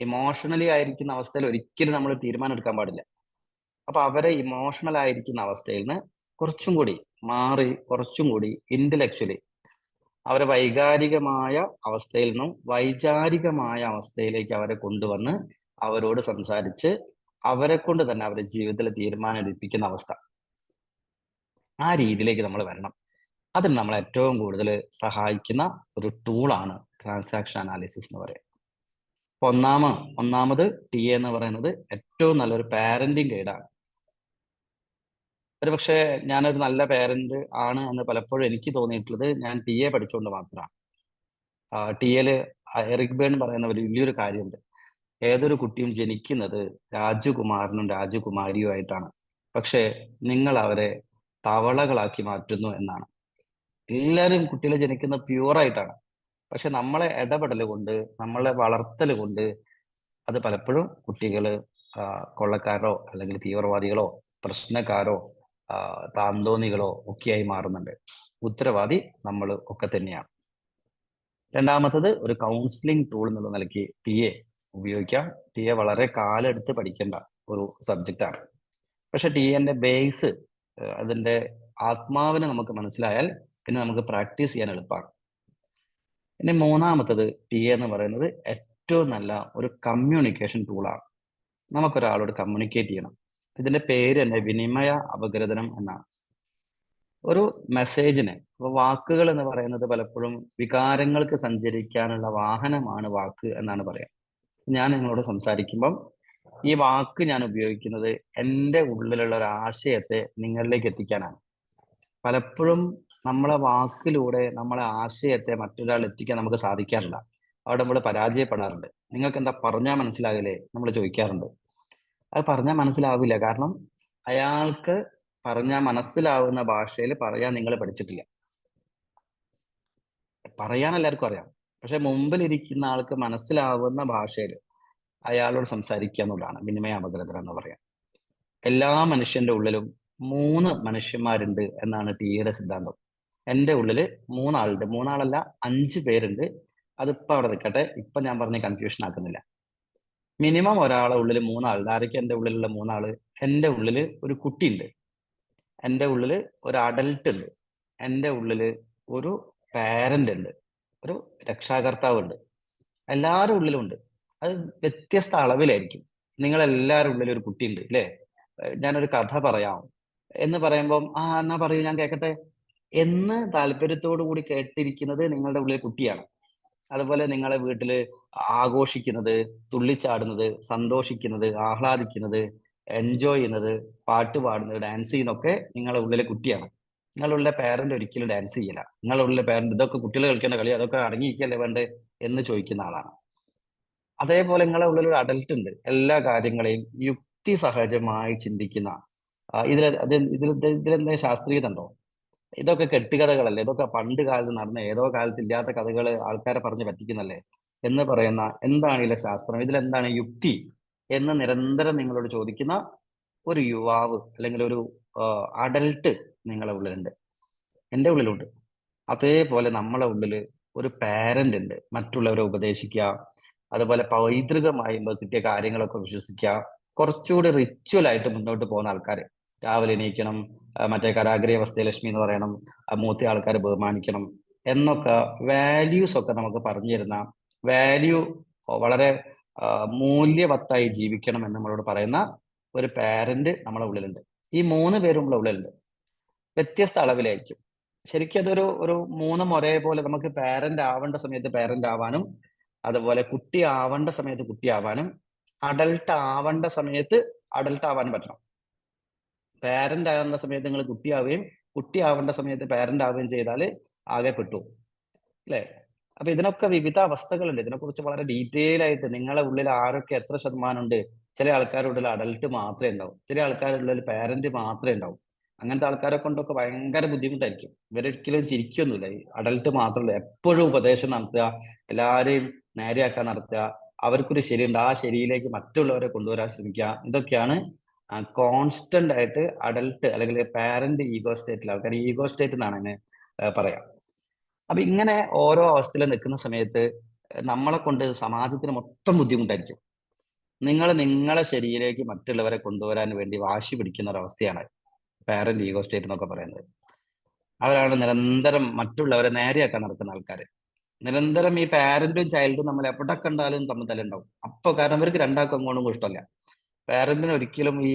ഇമോഷണലി ആയിരിക്കുന്ന അവസ്ഥയിൽ ഒരിക്കലും നമ്മൾ തീരുമാനം എടുക്കാൻ പാടില്ല. അപ്പൊ അവരെ ഇമോഷണൽ ആയിരിക്കുന്ന അവസ്ഥയിൽ നിന്ന് കുറച്ചും കൂടി മാറി, കുറച്ചും കൂടി ഇന്റലക്ച്വലി അവരെ വൈകാരികമായ അവസ്ഥയിൽ നിന്നും വൈചാരികമായ അവസ്ഥയിലേക്ക് അവരെ കൊണ്ടുവന്ന് അവരോട് സംസാരിച്ച് അവരെ കൊണ്ട് തന്നെ അവരുടെ ജീവിതത്തിൽ തീരുമാനം എടുപ്പിക്കുന്ന അവസ്ഥ, ആ രീതിയിലേക്ക് നമ്മൾ വരണം. അതിന് നമ്മൾ ഏറ്റവും കൂടുതൽ സഹായിക്കുന്ന ഒരു ടൂളാണ് ട്രാൻസാക്ഷൻ അനാലിസിസ് എന്ന് പറയുന്നത്. അപ്പൊ ഒന്നാമത് TA എന്ന് പറയുന്നത് ഏറ്റവും നല്ലൊരു പാരന്റിങ് ഗൈഡാണ്. ഒരു പക്ഷേ ഞാനൊരു നല്ല പാരന്റ് ആണ് എന്ന് പലപ്പോഴും എനിക്ക് തോന്നിയിട്ടുള്ളത് ഞാൻ TA പഠിച്ചുകൊണ്ട് മാത്രമാണ്. ടിഎല് എറിക് ബേൺ പറയുന്ന ഒരു വലിയൊരു കാര്യമുണ്ട്. ഏതൊരു കുട്ടിയും ജനിക്കുന്നത് രാജകുമാരനും രാജകുമാരിയും ആയിട്ടാണ്, പക്ഷേ നിങ്ങൾ അവരെ തവളകളാക്കി മാറ്റുന്നു എന്നാണ്. എല്ലാവരും കുട്ടികൾ ജനിക്കുന്ന പ്യൂറായിട്ടാണ്, പക്ഷെ നമ്മളെ ഇടപെടൽ കൊണ്ട്, നമ്മളെ വളർത്തൽ കൊണ്ട് അത് പലപ്പോഴും കുട്ടികള് കൊള്ളക്കാരോ അല്ലെങ്കിൽ തീവ്രവാദികളോ പ്രശ്നക്കാരോ താന്തോന്നികളോ ഒക്കെയായി മാറുന്നുണ്ട്. ഉത്തരവാദി നമ്മൾ ഒക്കെ തന്നെയാണ്. രണ്ടാമത്തത് ഒരു കൗൺസിലിംഗ് ടൂൾ എന്നുള്ള നിലയ്ക്ക് TA ഉപയോഗിക്കാം. TA വളരെ കാലെടുത്ത് പഠിക്കേണ്ട ഒരു സബ്ജക്റ്റാണ്. പക്ഷെ ടിഎന്റെ ബേസ്, അതിന്റെ ആത്മാവിനെ നമുക്ക് മനസ്സിലായാൽ പിന്നെ നമുക്ക് പ്രാക്ടീസ് ചെയ്യാൻ എളുപ്പമാണ്. ഇനി മൂന്നാമത്തത് TA എന്ന് പറയുന്നത് ഏറ്റവും നല്ല ഒരു കമ്മ്യൂണിക്കേഷൻ ടൂളാണ്. നമുക്കൊരാളോട് കമ്മ്യൂണിക്കേറ്റ് ചെയ്യണം. ഇതിന്റെ പേര് തന്നെ വിനിമയ അപഗ്രഥനം എന്നാണ്. ഒരു മെസ്സേജിന്, അപ്പൊ വാക്കുകൾ എന്ന് പറയുന്നത് പലപ്പോഴും വികാരങ്ങൾക്ക് സഞ്ചരിക്കാനുള്ള വാഹനമാണ് വാക്ക് എന്നാണ് പറയാം. ഞാൻ നിങ്ങളോട് സംസാരിക്കുമ്പം ഈ വാക്ക് ഞാൻ ഉപയോഗിക്കുന്നത് എൻ്റെ ഉള്ളിലുള്ള ഒരു ആശയത്തെ നിങ്ങളിലേക്ക് എത്തിക്കാനാണ്. പലപ്പോഴും നമ്മളെ വാക്കിലൂടെ നമ്മളെ ആശയത്തെ മറ്റൊരാൾ എത്തിക്കാൻ നമുക്ക് സാധിക്കാറില്ല. അവിടെ നമ്മൾ പരാജയപ്പെടാറുണ്ട്. നിങ്ങൾക്ക് എന്താ പറഞ്ഞാൽ മനസ്സിലാകില്ലേ നമ്മൾ ചോദിക്കാറുണ്ട്. അത് പറഞ്ഞാൽ മനസ്സിലാവില്ല, കാരണം അയാൾക്ക് പറഞ്ഞാൽ മനസ്സിലാവുന്ന ഭാഷയിൽ പറയാൻ നിങ്ങൾ പഠിച്ചിട്ടില്ല. പറയാൻ എല്ലാവർക്കും അറിയാം, പക്ഷെ മുമ്പിലിരിക്കുന്ന ആൾക്ക് മനസ്സിലാവുന്ന ഭാഷയിൽ അയാളോട് സംസാരിക്കുക എന്നുള്ളതാണ് വിനിമയ അപഗ്രഥനം എന്ന് പറയാം. എല്ലാ മനുഷ്യന്റെ ഉള്ളിലും 3 മനുഷ്യന്മാരുണ്ട് എന്നാണ് ടിയുടെ സിദ്ധാന്തം. എൻ്റെ ഉള്ളില് 3 ആളുണ്ട്, 3 ആളല്ല 5 പേരുണ്ട്. അതിപ്പോ അവിടെ നിൽക്കട്ടെ, ഇപ്പൊ ഞാൻ പറഞ്ഞ് കൺഫ്യൂഷൻ ആക്കുന്നില്ല. മിനിമം ഒരാളെ ഉള്ളിൽ 3 ആളുണ്ട്. ആരൊക്കെ എൻ്റെ ഉള്ളിലുള്ള 3 ആള്? എൻ്റെ ഉള്ളില് ഒരു കുട്ടിയുണ്ട്, എൻ്റെ ഉള്ളില് ഒരു അഡൽട്ട് ഉണ്ട്, എൻ്റെ ഉള്ളില് ഒരു പാരന്റ് ഉണ്ട്, ഒരു രക്ഷാകർത്താവ് ഉണ്ട്. എല്ലാവരും ഉള്ളിലും ഉണ്ട്. അത് വ്യത്യസ്ത അളവിലായിരിക്കും. നിങ്ങളെല്ലാവരും ഉള്ളിൽ ഒരു കുട്ടിയുണ്ട്, അല്ലേ? ഞാനൊരു കഥ പറയാം എന്ന് പറയുമ്പം എന്നാ പറയൂ, ഞാൻ കേൾക്കട്ടെ എന്ന് താല്പര്യത്തോടു കൂടി കേട്ടിരിക്കുന്നത് നിങ്ങളുടെ ഉള്ളിൽ കുട്ടിയാണ്. അതുപോലെ നിങ്ങളെ വീട്ടില് ആഘോഷിക്കുന്നത്, തുള്ളിച്ചാടുന്നത്, സന്തോഷിക്കുന്നത്, ആഹ്ലാദിക്കുന്നത്, എൻജോയ് ചെയ്യുന്നത്, പാട്ട് പാടുന്നത്, ഡാൻസ് ചെയ്യുന്നതൊക്കെ നിങ്ങളുടെ ഉള്ളിലെ കുട്ടിയാണ്. നിങ്ങളുടെ ഉള്ളിലെ പാരന്റ് ഒരിക്കലും ഡാൻസ് ചെയ്യില്ല. നിങ്ങളുടെ ഉള്ളിലെ പാരന്റ് ഇതൊക്കെ കുട്ടികൾ കളിക്കേണ്ട കളി, അതൊക്കെ അടങ്ങിയിരിക്കല്ലേ വേണ്ടേ എന്ന് ചോദിക്കുന്ന ആളാണ്. അതേപോലെ നിങ്ങളുടെ ഉള്ളിൽ ഒരു അഡൽട്ട് ഉണ്ട്, എല്ലാ കാര്യങ്ങളെയും യുക്തിസഹജമായി ചിന്തിക്കുന്ന. ഇതിലെന്തെങ്കിലും ശാസ്ത്രീയത ഉണ്ടോ? ഇതൊക്കെ കെട്ടുകഥകളല്ലേ, ഇതൊക്കെ പണ്ട് കാലത്ത് നടന്ന ഏതോ കാലത്ത് ഇല്ലാത്ത കഥകൾ ആൾക്കാരെ പറഞ്ഞ് പറ്റിക്കുന്നല്ലേ എന്ന് പറയുന്ന എന്താണ് ഇതിലെ ശാസ്ത്രം, ഇതിലെന്താണ് യുക്തി എന്ന് നിരന്തരം നിങ്ങളോട് ചോദിക്കുന്ന ഒരു യുവാവ് അല്ലെങ്കിൽ ഒരു അഡൽട്ട് നിങ്ങളുടെ ഉള്ളിലുണ്ട്, എൻ്റെ ഉള്ളിലുണ്ട്. അതേപോലെ നമ്മളെ ഉള്ളില് ഒരു പാരന്റ് ഉണ്ട്, മറ്റുള്ളവരെ ഉപദേശിക്കുക, അതുപോലെ പൈതൃകമായി കിട്ടിയ കാര്യങ്ങളൊക്കെ വിശ്വസിക്കുക, കുറച്ചുകൂടി റിച്വൽ ആയിട്ട് മുന്നോട്ട് പോകുന്ന ആൾക്കാർ. രാവിലെ എണീക്കണം, മറ്റേ കരാഗ്രേ വസ്തേ ലക്ഷ്മി എന്ന് പറയണം, മൂത്ത ആൾക്കാരെ ബഹുമാനിക്കണം എന്നൊക്കെ വാല്യൂസ് ഒക്കെ നമുക്ക് പറഞ്ഞു തരുന്ന, വാല്യൂ വളരെ മൂല്യവത്തായി ജീവിക്കണം എന്ന് നമ്മളോട് പറയുന്ന ഒരു പാരന്റ് നമ്മളെ ഉള്ളിലുണ്ട്. ഈ 3 പേരും നമ്മളെ ഉള്ളിലുണ്ട്. വ്യത്യസ്ത അളവിലായിരിക്കും. ശരിക്കും അതൊരു ഒരു മൂന്നും ഒരേപോലെ നമുക്ക് പാരന്റ് ആവേണ്ട സമയത്ത് പാരന്റ് ആവാനും, അതുപോലെ കുട്ടി ആവേണ്ട സമയത്ത് കുട്ടി ആവാനും, അഡൾട്ട് ആവേണ്ട സമയത്ത് അഡൾട്ട് ആവാനും പറ്റണം. പാരന്റ് ആവേണ്ട സമയത്ത് നിങ്ങൾ കുട്ടിയാവുകയും കുട്ടി ആവേണ്ട സമയത്ത് പാരന്റ് ആവുകയും ചെയ്താൽ ആകെ പെട്ടു, അല്ലേ? അപ്പൊ ഇതിനൊക്കെ വിവിധ അവസ്ഥകളുണ്ട്. ഇതിനെക്കുറിച്ച് വളരെ ഡീറ്റെയിൽ ആയിട്ട് നിങ്ങളെ ഉള്ളിൽ ആരൊക്കെ എത്ര ശതമാനം ഉണ്ട്. ചില ആൾക്കാരുടെ ഉള്ളിൽ അഡൽട്ട് മാത്രമേ ഉണ്ടാവും, ചില ആൾക്കാരുടെ ഉള്ളിൽ പാരന്റ് മാത്രമേ ഉണ്ടാവും. അങ്ങനത്തെ ആൾക്കാരെ കൊണ്ടൊക്കെ ഭയങ്കര ബുദ്ധിമുട്ടായിരിക്കും. ഇവരൊരിക്കലും ചിരിക്കൊന്നുമില്ല. ഈ അഡൽട്ട് മാത്രമല്ല, എപ്പോഴും ഉപദേശം നടത്തുക, എല്ലാവരെയും നേരെയാക്കാൻ നടത്തുക, അവർക്കൊരു ശരിയുണ്ട്, ആ ശരിയിലേക്ക് മറ്റുള്ളവരെ കൊണ്ടുവരാൻ ശ്രമിക്കുക. ഇതൊക്കെയാണ് കോൺസ്റ്റന്റ് ആയിട്ട് അഡൽട്ട് അല്ലെങ്കിൽ പാരന്റ് ഈഗോ സ്റ്റേറ്റിൽ ആൾക്കാർ ഈഗോ സ്റ്റേറ്റ് എന്നാണ് അതിനെ പറയാം. അപ്പൊ ഇങ്ങനെ ഓരോ അവസ്ഥയിൽ നിൽക്കുന്ന സമയത്ത് നമ്മളെ കൊണ്ട് സമാജത്തിന് മൊത്തം ബുദ്ധിമുട്ടായിരിക്കും. നിങ്ങളെ ശരിയിലേക്ക് മറ്റുള്ളവരെ കൊണ്ടുവരാൻ വേണ്ടി വാശി പിടിക്കുന്ന ഒരു അവസ്ഥയാണ് പാരന്റ് ഈഗോ സ്റ്റേറ്റ് എന്നൊക്കെ പറയുന്നത്. അവരാണ് നിരന്തരം മറ്റുള്ളവരെ നേരെയാക്കാൻ നടക്കുന്ന ആൾക്കാർ. നിരന്തരം ഈ പാരന്റും ചൈൽഡും നമ്മൾ എവിടെ കണ്ടാലും തമ്മിൽ തല്ലുണ്ടാവും. അപ്പൊ കാരണം ഇവർക്ക് രണ്ടാൾക്കും അങ്ങോട്ടും ഇഷ്ടമല്ല. പാരന്റിന് ഒരിക്കലും ഈ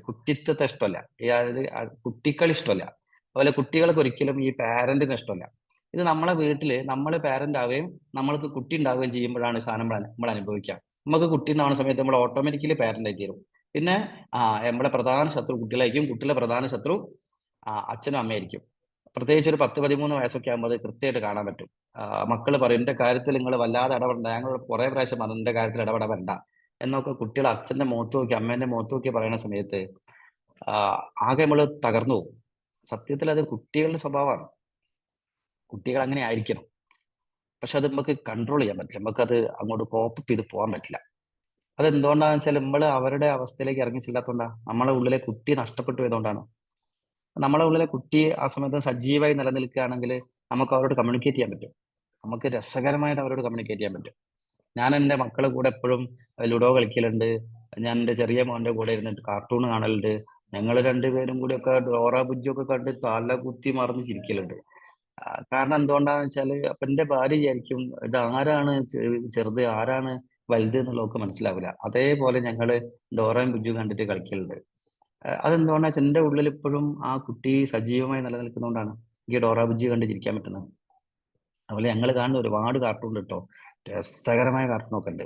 കുട്ടിത്വത്തെ ഇഷ്ടമല്ല, ഈ അതായത് കുട്ടികളി ഇഷ്ടമല്ല. അതുപോലെ കുട്ടികൾക്ക് ഒരിക്കലും ഈ പാരന്റിന് ഇഷ്ടമല്ല. ഇത് നമ്മളെ വീട്ടില് നമ്മൾ പാരന്റ് ആവുകയും നമ്മൾക്ക് കുട്ടി ഉണ്ടാവുകയും ചെയ്യുമ്പോഴാണ് ഈ സാധനം നമ്മൾ അനുഭവിക്കുക. നമുക്ക് കുട്ടി ഉണ്ടാവുന്ന സമയത്ത് നമ്മൾ ഓട്ടോമാറ്റിക്കലി പാരന്റ് ആയി തീരും. പിന്നെ നമ്മളെ പ്രധാന ശത്രു കുട്ടികളായിരിക്കും. കുട്ടികളെ പ്രധാന ശത്രു അച്ഛനും അമ്മയായിരിക്കും. പ്രത്യേകിച്ച് ഒരു 10-13 വയസ്സൊക്കെ ആകുമ്പോൾ അത് കൃത്യമായിട്ട് കാണാൻ പറ്റും. മക്കൾ പറയും, എന്റെ കാര്യത്തിൽ നിങ്ങൾ വല്ലാതെ ഇടപെടണ്ട, ഞങ്ങൾ കുറെ പ്രാവശ്യം അതിന്റെ കാര്യത്തിൽ ഇടപെടണ്ട എന്നൊക്കെ കുട്ടികൾ അച്ഛന്റെ മുഖത്ത് നോക്കി അമ്മേന്റെ മുഖത്ത് നോക്കി പറയുന്ന സമയത്ത് ആകെ നമ്മൾ തകർന്നു പോകും. സത്യത്തിൽ അത് കുട്ടികളുടെ സ്വഭാവമാണ്. കുട്ടികൾ അങ്ങനെ ആയിരിക്കണം. പക്ഷെ അത് നമുക്ക് കൺട്രോൾ ചെയ്യാൻ പറ്റില്ല. നമുക്കത് അങ്ങോട്ട് കോപ്പ് ചെയ്ത് പോകാൻ പറ്റില്ല. അതെന്തുകൊണ്ടാണെന്ന് വെച്ചാൽ നമ്മൾ അവരുടെ അവസ്ഥയിലേക്ക് ഇറങ്ങി ചെല്ലാത്തതുകൊണ്ടാണ്. നമ്മളെ ഉള്ളിലെ കുട്ടി നഷ്ടപ്പെട്ടു പോയതുകൊണ്ടാണ്. നമ്മളെ ഉള്ളിലെ കുട്ടി ആ സമയത്ത് സജീവമായി നിലനിൽക്കുകയാണെങ്കിൽ നമുക്ക് അവരോട് കമ്മ്യൂണിക്കേറ്റ് ചെയ്യാൻ പറ്റും. നമുക്ക് രസകരമായിട്ട് അവരോട് കമ്മ്യൂണിക്കേറ്റ് ചെയ്യാൻ പറ്റും. ഞാൻ എൻ്റെ മക്കളെ കൂടെ എപ്പോഴും ലുഡോ കളിക്കലുണ്ട്. ഞാൻ എൻ്റെ ചെറിയ മോന്റെ കൂടെ ഇരുന്നിട്ട് കാർട്ടൂൺ കാണലുണ്ട്. ഞങ്ങൾ രണ്ടുപേരും കൂടി ഒക്കെ ഡോറ ബുജ്ജൊക്കെ കണ്ട് തല കുത്തി മറിഞ്ഞ് ചിരിക്കലുണ്ട്. കാരണം എന്തുകൊണ്ടാന്ന് വെച്ചാല് അപ്പൊ എന്റെ ഭാര്യ വിചാരിക്കും ഇത് ആരാണ് ചെറുത് ആരാണ് വലുത് എന്നുള്ളതൊക്കെ മനസ്സിലാവില്ല. അതേപോലെ ഞങ്ങള് ഡോറയും ബുജ്ജും കണ്ടിട്ട് കളിക്കലുണ്ട്. അതെന്തുകൊണ്ടാ വെച്ചാൽ എന്റെ ഉള്ളിൽ ഇപ്പോഴും ആ കുട്ടി സജീവമായി നിലനിൽക്കുന്നതുകൊണ്ടാണ് എനിക്ക് ഡോറ ബുജ്ജി കണ്ട് ചിരിക്കാൻ പറ്റുന്നത്. അതുപോലെ ഞങ്ങൾ കാണുന്ന ഒരുപാട് കാർട്ടൂൺ ഉണ്ട് കേട്ടോ. രസകരമായ കാർട്ടൂണൊക്കെ ഉണ്ട്.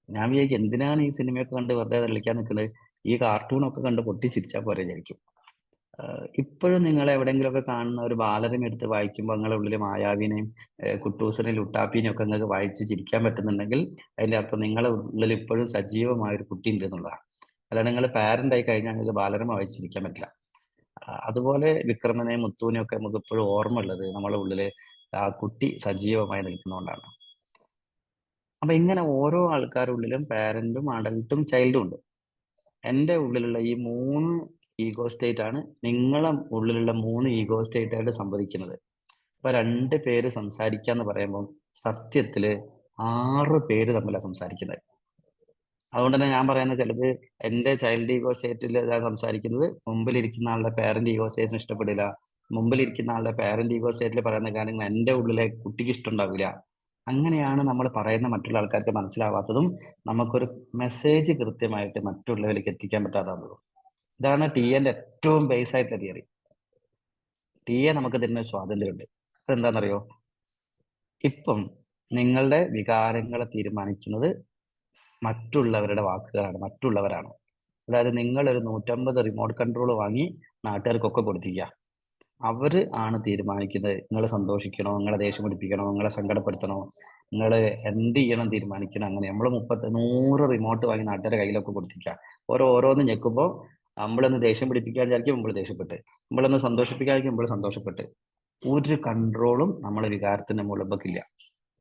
ഞാൻ വിചാരിക്കും എന്തിനാണ് ഈ സിനിമയൊക്കെ കണ്ട് വെറുതെ കളിക്കാൻ നിൽക്കുന്നത്, ഈ കാർട്ടൂണൊക്കെ കണ്ട് പൊട്ടിച്ചിരിച്ചാൽ പോരെ വിചാരിക്കും. ഇപ്പോഴും നിങ്ങൾ എവിടെയെങ്കിലുമൊക്കെ കാണുന്ന ഒരു ബാലരമ എടുത്ത് വായിക്കുമ്പോൾ നിങ്ങളുടെ ഉള്ളിൽ മായാവിനെയും കുട്ടൂസനെയും ലുട്ടാപ്പിനെയും ഒക്കെ നിങ്ങൾക്ക് വായിച്ച് ചിരിക്കാൻ പറ്റുന്നുണ്ടെങ്കിൽ അതിന്റെ അർത്ഥം നിങ്ങളുടെ ഉള്ളിൽ ഇപ്പോഴും സജീവമായ ഒരു കുട്ടി ഉണ്ട് എന്നുള്ളതാണ്. അല്ലാണ്ട് നിങ്ങൾ പാരന്റ് ആയി കഴിഞ്ഞാൽ നിങ്ങൾക്ക് ബാലരമ വായിച്ചിരിക്കാൻ പറ്റില്ല. അതുപോലെ വിക്രമനെയും മുത്തുവിനെയും ഒക്കെ നമുക്ക് ഇപ്പോഴും ഓർമ്മ ഉള്ളത് നമ്മുടെ ഉള്ളില് ആ കുട്ടി സജീവമായി നിൽക്കുന്നതുകൊണ്ടാണ്. അപ്പൊ ഇങ്ങനെ ഓരോ ആൾക്കാരുടെ ഉള്ളിലും പാരന്റും അഡൽട്ടും ചൈൽഡും ഉണ്ട്. എൻ്റെ ഉള്ളിലുള്ള ഈ 3 ഈഗോ സ്റ്റേറ്റ് ആണ് നിങ്ങളെ ഉള്ളിലുള്ള 3 ഈഗോ സ്റ്റേറ്റ് ആയിട്ട് സംവദിക്കുന്നത്. അപ്പൊ 2 പേര് സംസാരിക്കാന്ന് പറയുമ്പോൾ സത്യത്തില് 6 പേര് തമ്മിലാണ് സംസാരിക്കുന്നത്. അതുകൊണ്ട് തന്നെ ഞാൻ പറയുന്നത് ചിലത് എൻ്റെ ചൈൽഡ് ഈഗോ സ്റ്റേറ്റിൽ ഞാൻ സംസാരിക്കുന്നത് മുമ്പിലിരിക്കുന്ന ആളുടെ പാരന്റ് ഈഗോ സ്റ്റേറ്റിന് ഇഷ്ടപ്പെടില്ല. മുമ്പിലിരിക്കുന്ന ആളുടെ പാരന്റ് ഈഗോ സ്റ്റേറ്റിൽ പറയുന്ന കാര്യങ്ങൾ എൻ്റെ ഉള്ളിലെ കുട്ടിക്ക് ഇഷ്ടമുണ്ടാവില്ല. അങ്ങനെയാണ് നമ്മൾ പറയുന്ന മറ്റുള്ള ആൾക്കാർക്ക് മനസ്സിലാവാത്തതും നമുക്കൊരു മെസ്സേജ് കൃത്യമായിട്ട് മറ്റുള്ളവരിലേക്ക് എത്തിക്കാൻ പറ്റാത്തതും. ഇതാണ് ടിഎന്റെ ഏറ്റവും ബേസ് ആയിട്ടുള്ള തിയറി. ടിഎ നമുക്ക് തരുന്ന സ്വാതന്ത്ര്യമുണ്ട്. അതെന്താണെന്നറിയോ? ഇപ്പം നിങ്ങളുടെ വികാരങ്ങളെ തീരുമാനിക്കുന്നത് മറ്റുള്ളവരുടെ വാക്കുകളാണ്, മറ്റുള്ളവരാണ്. അതായത് നിങ്ങൾ ഒരു 150 റിമോട്ട് കൺട്രോൾ വാങ്ങി നാട്ടുകാർക്കൊക്കെ കൊടുത്തിരിക്കുക. അവര് ആണ് തീരുമാനിക്കുന്നത് നിങ്ങൾ സന്തോഷിക്കണോ, നിങ്ങളെ ദേഷ്യം പിടിപ്പിക്കണോ, നിങ്ങളെ സങ്കടപ്പെടുത്തണോ, നിങ്ങൾ എന്ത് ചെയ്യണം തീരുമാനിക്കണം. അങ്ങനെ നമ്മൾ 100 റിമോട്ട് വാങ്ങി നാട്ടുകാരുടെ കയ്യിലൊക്കെ കൊടുത്തിരിക്കുക. ഓരോന്ന് ഞെക്കുമ്പോൾ നമ്മളൊന്ന് ദേഷ്യം പിടിപ്പിക്കാൻ വിചാരിക്കും, നമ്മൾ ദേഷ്യപ്പെട്ട്, നമ്മളൊന്ന് സന്തോഷിപ്പിക്കാതിരിക്കും, നമ്മൾ സന്തോഷപ്പെട്ട്. ഒരു കൺട്രോളും നമ്മളെ വികാരത്തിന്റെ മുളമ്പക്കില്ല.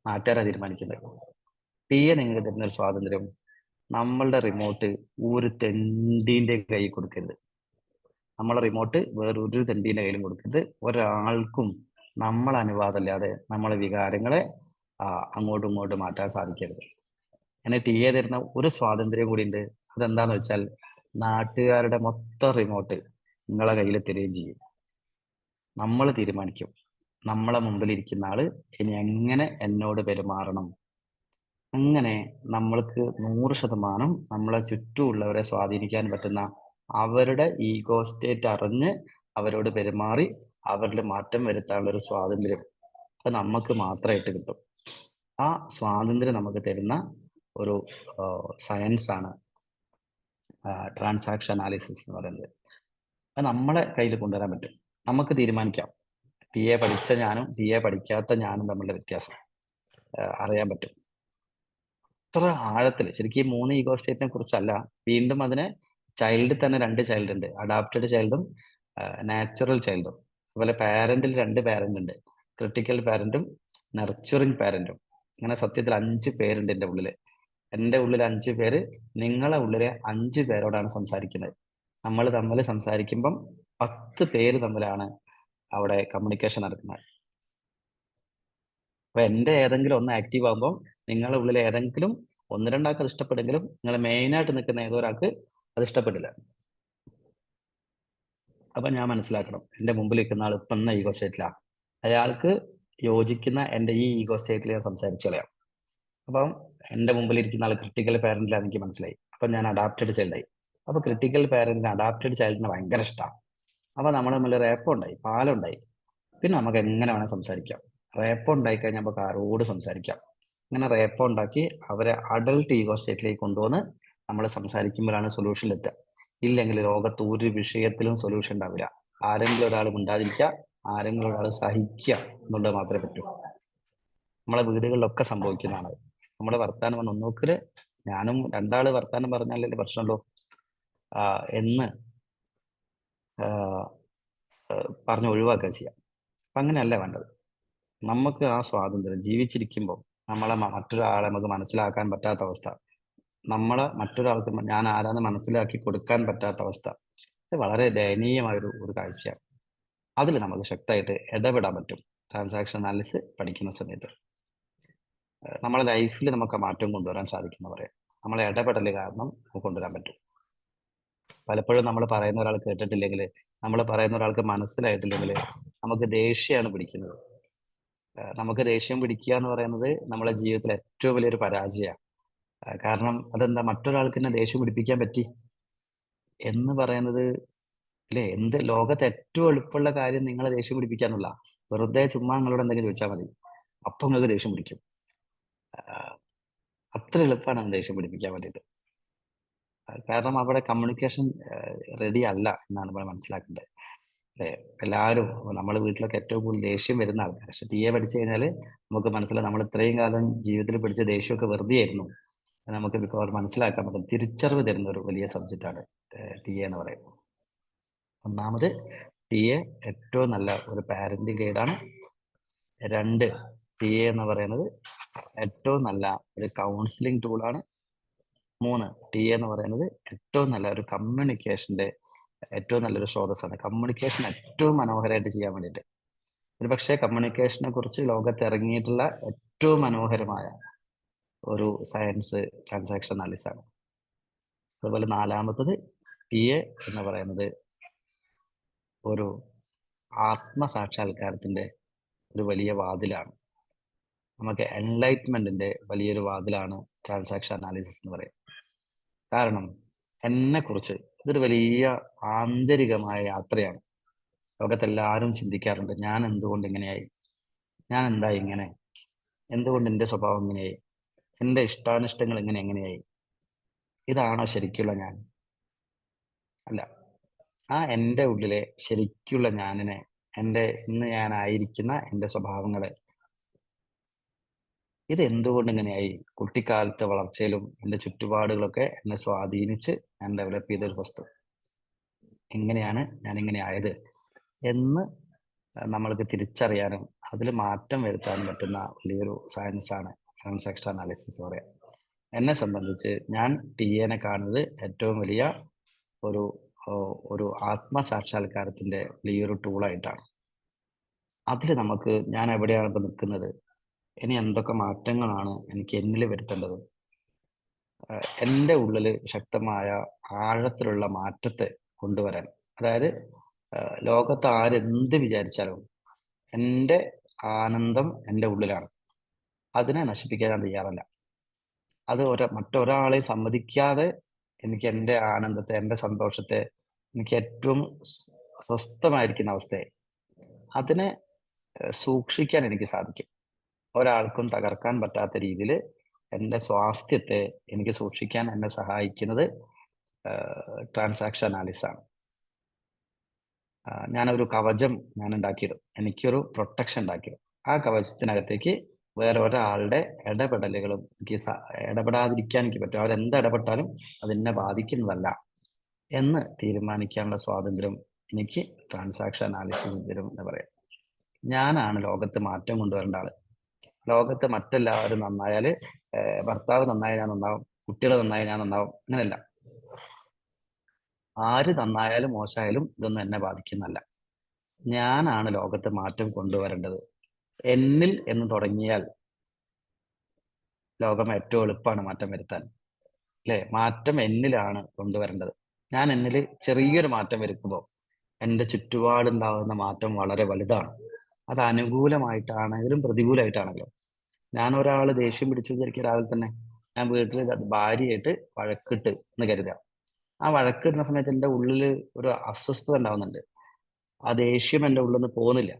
നാട്ടുകാരാ തീരുമാനിക്കുന്നത്. തീയെ നിങ്ങൾക്ക് തരുന്ന ഒരു സ്വാതന്ത്ര്യം, നമ്മളുടെ റിമോട്ട് ഒരു തെണ്ടീന്റെ കൈ കൊടുക്കരുത്. നമ്മളെ റിമോട്ട് വേറൊരു തെണ്ടീന്റെ കയ്യിലും കൊടുക്കരുത്. ഒരാൾക്കും നമ്മളെ അനുവാദമില്ലാതെ നമ്മളെ വികാരങ്ങളെ അങ്ങോട്ടും ഇങ്ങോട്ടും മാറ്റാൻ സാധിക്കരുത്. അങ്ങനെ ടിഎ തരുന്ന ഒരു സ്വാതന്ത്ര്യം കൂടി ഉണ്ട്. അതെന്താന്ന് വെച്ചാൽ നാട്ടുകാരുടെ മൊത്തം റിമോട്ട് നിങ്ങളെ കയ്യിൽ തരികയും ചെയ്യും. നമ്മൾ തീരുമാനിക്കും നമ്മളെ മുമ്പിൽ ഇരിക്കുന്ന ആള് ഇനി എങ്ങനെ എന്നോട് പെരുമാറണം. അങ്ങനെ നമ്മൾക്ക് 100% നമ്മളെ ചുറ്റുമുള്ളവരെ സ്വാധീനിക്കാൻ പറ്റുന്ന അവരുടെ ഈഗോ സ്റ്റേറ്റ് അറിഞ്ഞ് അവരോട് പെരുമാറി അവരിൽ മാറ്റം വരുത്താനുള്ള ഒരു സ്വാതന്ത്ര്യം അത് നമുക്ക് മാത്രമായിട്ട് കിട്ടും. ആ സ്വാതന്ത്ര്യം നമുക്ക് തരുന്ന ഒരു സയൻസ് ആണ് ട്രാൻസാക്ഷൻ അനാലിസിസ് എന്ന് പറയുന്നത്. അത് നമ്മളെ കയ്യിൽ കൊണ്ടുവരാൻ പറ്റും. നമുക്ക് തീരുമാനിക്കാം. ടി.എ പഠിച്ച ഞാനും ടി.എ പഠിക്കാത്ത ഞാനും തമ്മിലുള്ള വ്യത്യാസം അറിയാൻ പറ്റും. അത്ര ആഴത്തിൽ ശരിക്കും ഈ 3 ഈഗോ സ്റ്റേറ്റിനെ കുറിച്ചല്ല. വീണ്ടും അതിനെ ചൈൽഡിൽ തന്നെ 2 ചൈൽഡ് ഉണ്ട്. അഡാപ്റ്റഡ് ചൈൽഡും നാച്ചുറൽ ചൈൽഡും. അതുപോലെ പാരന്റിൽ 2 പാരന്റ് ഉണ്ട്. ക്രിട്ടിക്കൽ പാരന്റും നർച്ചറിങ് പാരന്റും. അങ്ങനെ സത്യത്തിൽ 5 പേരുണ്ട് എൻ്റെ ഉള്ളിൽ. എൻ്റെ ഉള്ളിൽ 5 പേര് നിങ്ങളെ ഉള്ളിലെ 5 പേരോടാണ് സംസാരിക്കുന്നത്. നമ്മൾ തമ്മിൽ സംസാരിക്കുമ്പം 10 പേര് തമ്മിലാണ് അവിടെ കമ്മ്യൂണിക്കേഷൻ നടക്കുന്നത്. അപ്പൊ എൻ്റെ ഏതെങ്കിലും ഒന്ന് ആക്റ്റീവ് ആകുമ്പോൾ നിങ്ങളുടെ ഉള്ളിൽ ഏതെങ്കിലും 1-2 ആൾക്ക് അത് ഇഷ്ടപ്പെടുമെങ്കിലും നിങ്ങൾ മെയിനായിട്ട് നിൽക്കുന്ന ഏതോ ഒരാൾക്ക് അത് ഇഷ്ടപ്പെട്ടില്ല. അപ്പൊ ഞാൻ മനസ്സിലാക്കണം എൻ്റെ മുമ്പിൽ നിൽക്കുന്ന ആൾ ഇപ്പം എന്ന ഈഗോ സ്റ്റേറ്റിലാണ്. അയാൾക്ക് യോജിക്കുന്ന എൻ്റെ ഈ ഈഗോ സ്റ്റേറ്റിൽ ഞാൻ സംസാരിച്ചു കളയാം. അപ്പം എൻ്റെ മുമ്പിൽ ഇരിക്കുന്ന ആൾ ക്രിട്ടിക്കൽ പാരന്റിലാണ് എനിക്ക് മനസ്സിലായി. അപ്പം ഞാൻ അഡാപ്റ്റഡ് ചൈൽഡായി. അപ്പൊ ക്രിട്ടിക്കൽ പാരന്റിന് അഡാപ്റ്റഡ് ചൈൽഡിന് ഭയങ്കര ഇഷ്ടമാണ്. അപ്പൊ നമ്മൾ തമ്മിൽ റേപ്പോ ഉണ്ടായി, പാലുണ്ടായി. പിന്നെ നമുക്ക് എങ്ങനെ വേണം സംസാരിക്കാം. റേപ്പോ ഉണ്ടായി കഴിഞ്ഞാൽ നമുക്ക് ആരോട് സംസാരിക്കാം. അങ്ങനെ റേപ്പോ ഉണ്ടാക്കി അവരെ അഡൾട്ട് ഈഗോ സ്റ്റേറ്റിലേക്ക് കൊണ്ടുവന്ന് നമ്മൾ സംസാരിക്കുമ്പോഴാണ് സൊല്യൂഷൻ എത്തുക. ഇല്ലെങ്കിൽ ലോകത്ത് ഒരു വിഷയത്തിലും സൊല്യൂഷൻ ഉണ്ടാവില്ല. ആരെങ്കിലും ഒരാൾ മിണ്ടാതിരിക്കുക, ആരെങ്കിലും ഒരാൾ സഹിക്കുക എന്നുള്ളത് മാത്രമേ പറ്റൂ. നമ്മളെ വീടുകളിലൊക്കെ സംഭവിക്കുന്നതാണ്. നമ്മുടെ വർത്താനം വന്ന് ഒന്നോക്കില് ഞാനും 2 ആള് വർത്താനം പറഞ്ഞാലല്ലേ പ്രശ്നമുള്ളൂ എന്ന് പറഞ്ഞ് ഒഴിവാക്കുക ചെയ്യാം. അപ്പം അങ്ങനെയല്ല വേണ്ടത്. നമുക്ക് ആ സ്വാതന്ത്ര്യം ജീവിച്ചിരിക്കുമ്പോൾ നമ്മളെ മറ്റൊരാളെ നമുക്ക് മനസ്സിലാക്കാൻ പറ്റാത്ത അവസ്ഥ, നമ്മളെ മറ്റൊരാൾക്ക് ഞാൻ ആരാന്ന് മനസ്സിലാക്കി കൊടുക്കാൻ പറ്റാത്ത അവസ്ഥ, ഇത് വളരെ ദയനീയമായൊരു കാഴ്ചയാണ്. അതിൽ നമുക്ക് ശക്തമായിട്ട് ഇടപെടാൻ പറ്റും ട്രാൻസാക്ഷൻ അനാലിസിസ് പഠിക്കുന്ന സമയത്ത്. നമ്മളെ ലൈഫിൽ നമുക്ക് മാറ്റം കൊണ്ടുവരാൻ സാധിക്കുന്ന പറയാം. നമ്മളെ ഇടപെടൽ കാരണം നമുക്ക് കൊണ്ടുവരാൻ പറ്റും. പലപ്പോഴും നമ്മൾ പറയുന്ന ഒരാൾ കേട്ടിട്ടില്ലെങ്കിൽ, നമ്മൾ പറയുന്ന ഒരാൾക്ക് മനസ്സിലായിട്ടില്ലെങ്കിൽ നമുക്ക് ദേഷ്യമാണ് പിടിക്കുന്നത്. നമുക്ക് ദേഷ്യം പിടിക്കുക എന്ന് പറയുന്നത് നമ്മളെ ജീവിതത്തിൽ ഏറ്റവും വലിയൊരു പരാജയമാണ്. കാരണം അതെന്താ, മറ്റൊരാൾക്ക് തന്നെ ദേഷ്യം പിടിപ്പിക്കാൻ പറ്റി എന്ന് പറയുന്നത് അല്ലേ? ലോകത്ത് ഏറ്റവും എളുപ്പമുള്ള കാര്യം നിങ്ങളെ ദേഷ്യം പിടിപ്പിക്കാന്നുള്ള. വെറുതെ ചുമ്മാ നിങ്ങളോട് എന്തെങ്കിലും ചോദിച്ചാൽ മതി, അപ്പം നിങ്ങൾക്ക് ദേഷ്യം പിടിക്കും. അത്ര എളുപ്പമാണ് ദേഷ്യം പിടിപ്പിക്കാൻ വേണ്ടിയിട്ട്. കാരണം അവിടെ കമ്മ്യൂണിക്കേഷൻ റെഡി അല്ല എന്നാണ് നമ്മൾ മനസ്സിലാക്കേണ്ടത്. എല്ലാവരും നമ്മുടെ വീട്ടിലൊക്കെ ഏറ്റവും കൂടുതൽ ദേഷ്യം വരുന്ന ആൾക്കാർ. പക്ഷെ ടി.എ പഠിച്ചു കഴിഞ്ഞാൽ നമുക്ക് മനസ്സിലാവും നമ്മൾ ഇത്രയും കാലം ജീവിതത്തിൽ പഠിച്ച ദേഷ്യമൊക്കെ വെറുതെ ആയിരുന്നു. നമുക്ക് മിക്കവാറും മനസ്സിലാക്കാൻ പറ്റും. തിരിച്ചറിവ് തരുന്ന ഒരു വലിയ സബ്ജക്റ്റാണ് ടി.എ എന്ന് പറയുന്നത്. ഒന്നാമത് ടി.എ ഏറ്റവും നല്ല ഒരു പാരന്റിങ് ഗൈഡാണ്. 2, ടി.എ എന്ന് പറയുന്നത് ഏറ്റവും നല്ല ഒരു കൗൺസിലിംഗ് ടൂളാണ്. 3, ടി.എ എന്ന് പറയുന്നത് ഏറ്റവും നല്ല ഒരു കമ്മ്യൂണിക്കേഷന്റെ ഏറ്റവും നല്ലൊരു സ്രോതസ്സാണ്. കമ്മ്യൂണിക്കേഷൻ ഏറ്റവും മനോഹരമായിട്ട് ചെയ്യാൻ വേണ്ടിയിട്ട്. ഒരു പക്ഷേ കമ്മ്യൂണിക്കേഷനെ കുറിച്ച് ലോകത്ത് ഇറങ്ങിയിട്ടുള്ള ഏറ്റവും മനോഹരമായ ഒരു സയൻസ് ട്രാൻസാക്ഷൻ അനാലിസിസ് ആണ്. അതുപോലെ 4മത്തത് ടി.എ എന്ന് പറയുന്നത് ഒരു ആത്മസാക്ഷാത്കാരത്തിന്റെ ഒരു വലിയ വാതിലാണ്. നമുക്ക് എൻലൈറ്റ്മെന്റിന്റെ വലിയൊരു വാതിലാണ് ട്രാൻസാക്ഷൻ അനാലിസിസ് എന്ന് പറയുന്നത്. കാരണം എന്നെക്കുറിച്ച് ഇതൊരു വലിയ ആന്തരികമായ യാത്രയാണ്. ലോകത്തെല്ലാവരും ചിന്തിക്കാറുണ്ട്, ഞാൻ എന്തുകൊണ്ട് ഇങ്ങനെയായി, ഞാൻ എന്താ ഇങ്ങനെ, എന്തുകൊണ്ട് എൻ്റെ സ്വഭാവം ഇങ്ങനെയായി, എൻ്റെ ഇഷ്ടാനിഷ്ടങ്ങൾ എങ്ങനെയായി, ഇതാണോ ശരിക്കുള്ള ഞാൻ? അല്ല. ആ എൻ്റെ ഉള്ളിലെ ശരിക്കുള്ള ഞാനിനെ, എൻ്റെ ഇന്ന് ഞാനായിരിക്കുന്ന എൻ്റെ സ്വഭാവങ്ങളെ, ഇത് എന്തുകൊണ്ട് ഇങ്ങനെയായി? കുട്ടിക്കാലത്തെ വളർച്ചയിലും എൻ്റെ ചുറ്റുപാടുകളൊക്കെ എന്നെ സ്വാധീനിച്ച് ഞാൻ ഡെവലപ്പ് ചെയ്തൊരു വസ്തു. എങ്ങനെയാണ് ഞാൻ ഇങ്ങനെ ആയത് എന്ന് നമ്മൾക്ക് തിരിച്ചറിയാനും അതിൽ മാറ്റം വരുത്താനും പറ്റുന്ന വലിയൊരു സയൻസാണ് ട്രാൻസാക്ഷൻ അനാലിസിസ് പറയാം. എന്നെ സംബന്ധിച്ച് ഞാൻ ടി.എനെ കാണുന്നത് ഏറ്റവും വലിയ ഒരു ആത്മസാക്ഷാത്കാരത്തിന്റെ വലിയൊരു ടൂളായിട്ടാണ്. അതിൽ നമുക്ക് ഞാൻ എവിടെയാണ് ഇപ്പൊ നിൽക്കുന്നത്, ഇനി എന്തൊക്കെ മാറ്റങ്ങളാണ് എനിക്ക് എന്നിൽ വരുത്തേണ്ടത്, എൻ്റെ ഉള്ളിൽ ശക്തമായ ആഴത്തിലുള്ള മാറ്റത്തെ കൊണ്ടുവരാൻ, അതായത് ലോകത്ത് ആരെന്ത് വിചാരിച്ചാലും എൻ്റെ ആനന്ദം എൻ്റെ ഉള്ളിലാണ്. അതിനെ നശിപ്പിക്കാൻ ഞാൻ തയ്യാറല്ല. അത് മറ്റൊരാളെ സമ്മതിക്കാതെ എനിക്ക് എൻ്റെ ആനന്ദത്തെ, എൻ്റെ സന്തോഷത്തെ, എനിക്ക് ഏറ്റവും സ്വസ്ഥമായിരിക്കുന്ന അവസ്ഥയെ, അതിനെ സൂക്ഷിക്കാൻ എനിക്ക് സാധിക്കും. ഒരാൾക്കും തകർക്കാൻ പറ്റാത്ത രീതിയിൽ എൻ്റെ സ്വാസ്ഥ്യത്തെ എനിക്ക് സൂക്ഷിക്കാൻ എന്നെ സഹായിക്കുന്നത് ട്രാൻസാക്ഷൻ അനാലിസിസ് ആണ്. ഞാനൊരു കവചം ഞാൻ ഉണ്ടാക്കിയിടും. എനിക്കൊരു പ്രൊട്ടക്ഷൻ ഉണ്ടാക്കിയിടും. ആ കവചത്തിനകത്തേക്ക് വേറെ ഒരാളുടെ ഇടപെടലുകളും എനിക്ക് ഇടപെടാതിരിക്കാൻ എനിക്ക് പറ്റും. അവരെന്ത് ഇടപെട്ടാലും അതെന്നെ ബാധിക്കുന്നതല്ല എന്ന് തീരുമാനിക്കാനുള്ള സ്വാതന്ത്ര്യം എനിക്ക് ട്രാൻസാക്ഷൻ അനാലിസിസ് തരും എന്ന് പറയാം. ഞാനാണ് ലോകത്ത് മാറ്റം കൊണ്ടുവരേണ്ട ആള്. ലോകത്ത് മറ്റെല്ലാവരും നന്നായാൽ, ഭർത്താവ് നന്നായാൽ ഞാൻ നന്നാവും, കുട്ടികൾ നന്നായാൽ ഞാൻ നന്നാവും, അങ്ങനെയല്ല. ആര് നന്നായാലും മോശമായാലും ഇതൊന്നും എന്നെ ബാധിക്കുന്നല്ല. ഞാനാണ് ലോകത്ത് മാറ്റം കൊണ്ടുവരേണ്ടത്. എന്നിൽ എന്ന് തുടങ്ങിയാൽ ലോകം ഏറ്റവും എളുപ്പമാണ് മാറ്റം വരുത്താൻ, അല്ലേ? മാറ്റം എന്നിലാണ് കൊണ്ടുവരേണ്ടത്. ഞാൻ എന്നിൽ ചെറിയൊരു മാറ്റം വരുത്തുമ്പോൾ എൻ്റെ ചുറ്റുപാടുണ്ടാകുന്ന മാറ്റം വളരെ വലുതാണ്. അത് അനുകൂലമായിട്ടാണെങ്കിലും പ്രതികൂലമായിട്ടാണെങ്കിലും. ഞാൻ ഒരാൾ ദേഷ്യം പിടിച്ചു വിചാരിക്കുക, രാവിലെ തന്നെ ഞാൻ വീട്ടിൽ ഭാര്യയായിട്ട് വഴക്കിട്ട് എന്ന് കരുതുക. ആ വഴക്കിടുന്ന സമയത്ത് എൻ്റെ ഉള്ളിൽ ഒരു അസ്വസ്ഥത ഉണ്ടാവുന്നുണ്ട്. ആ ദേഷ്യം എൻ്റെ ഉള്ളിൽ നിന്ന് പോകുന്നില്ല.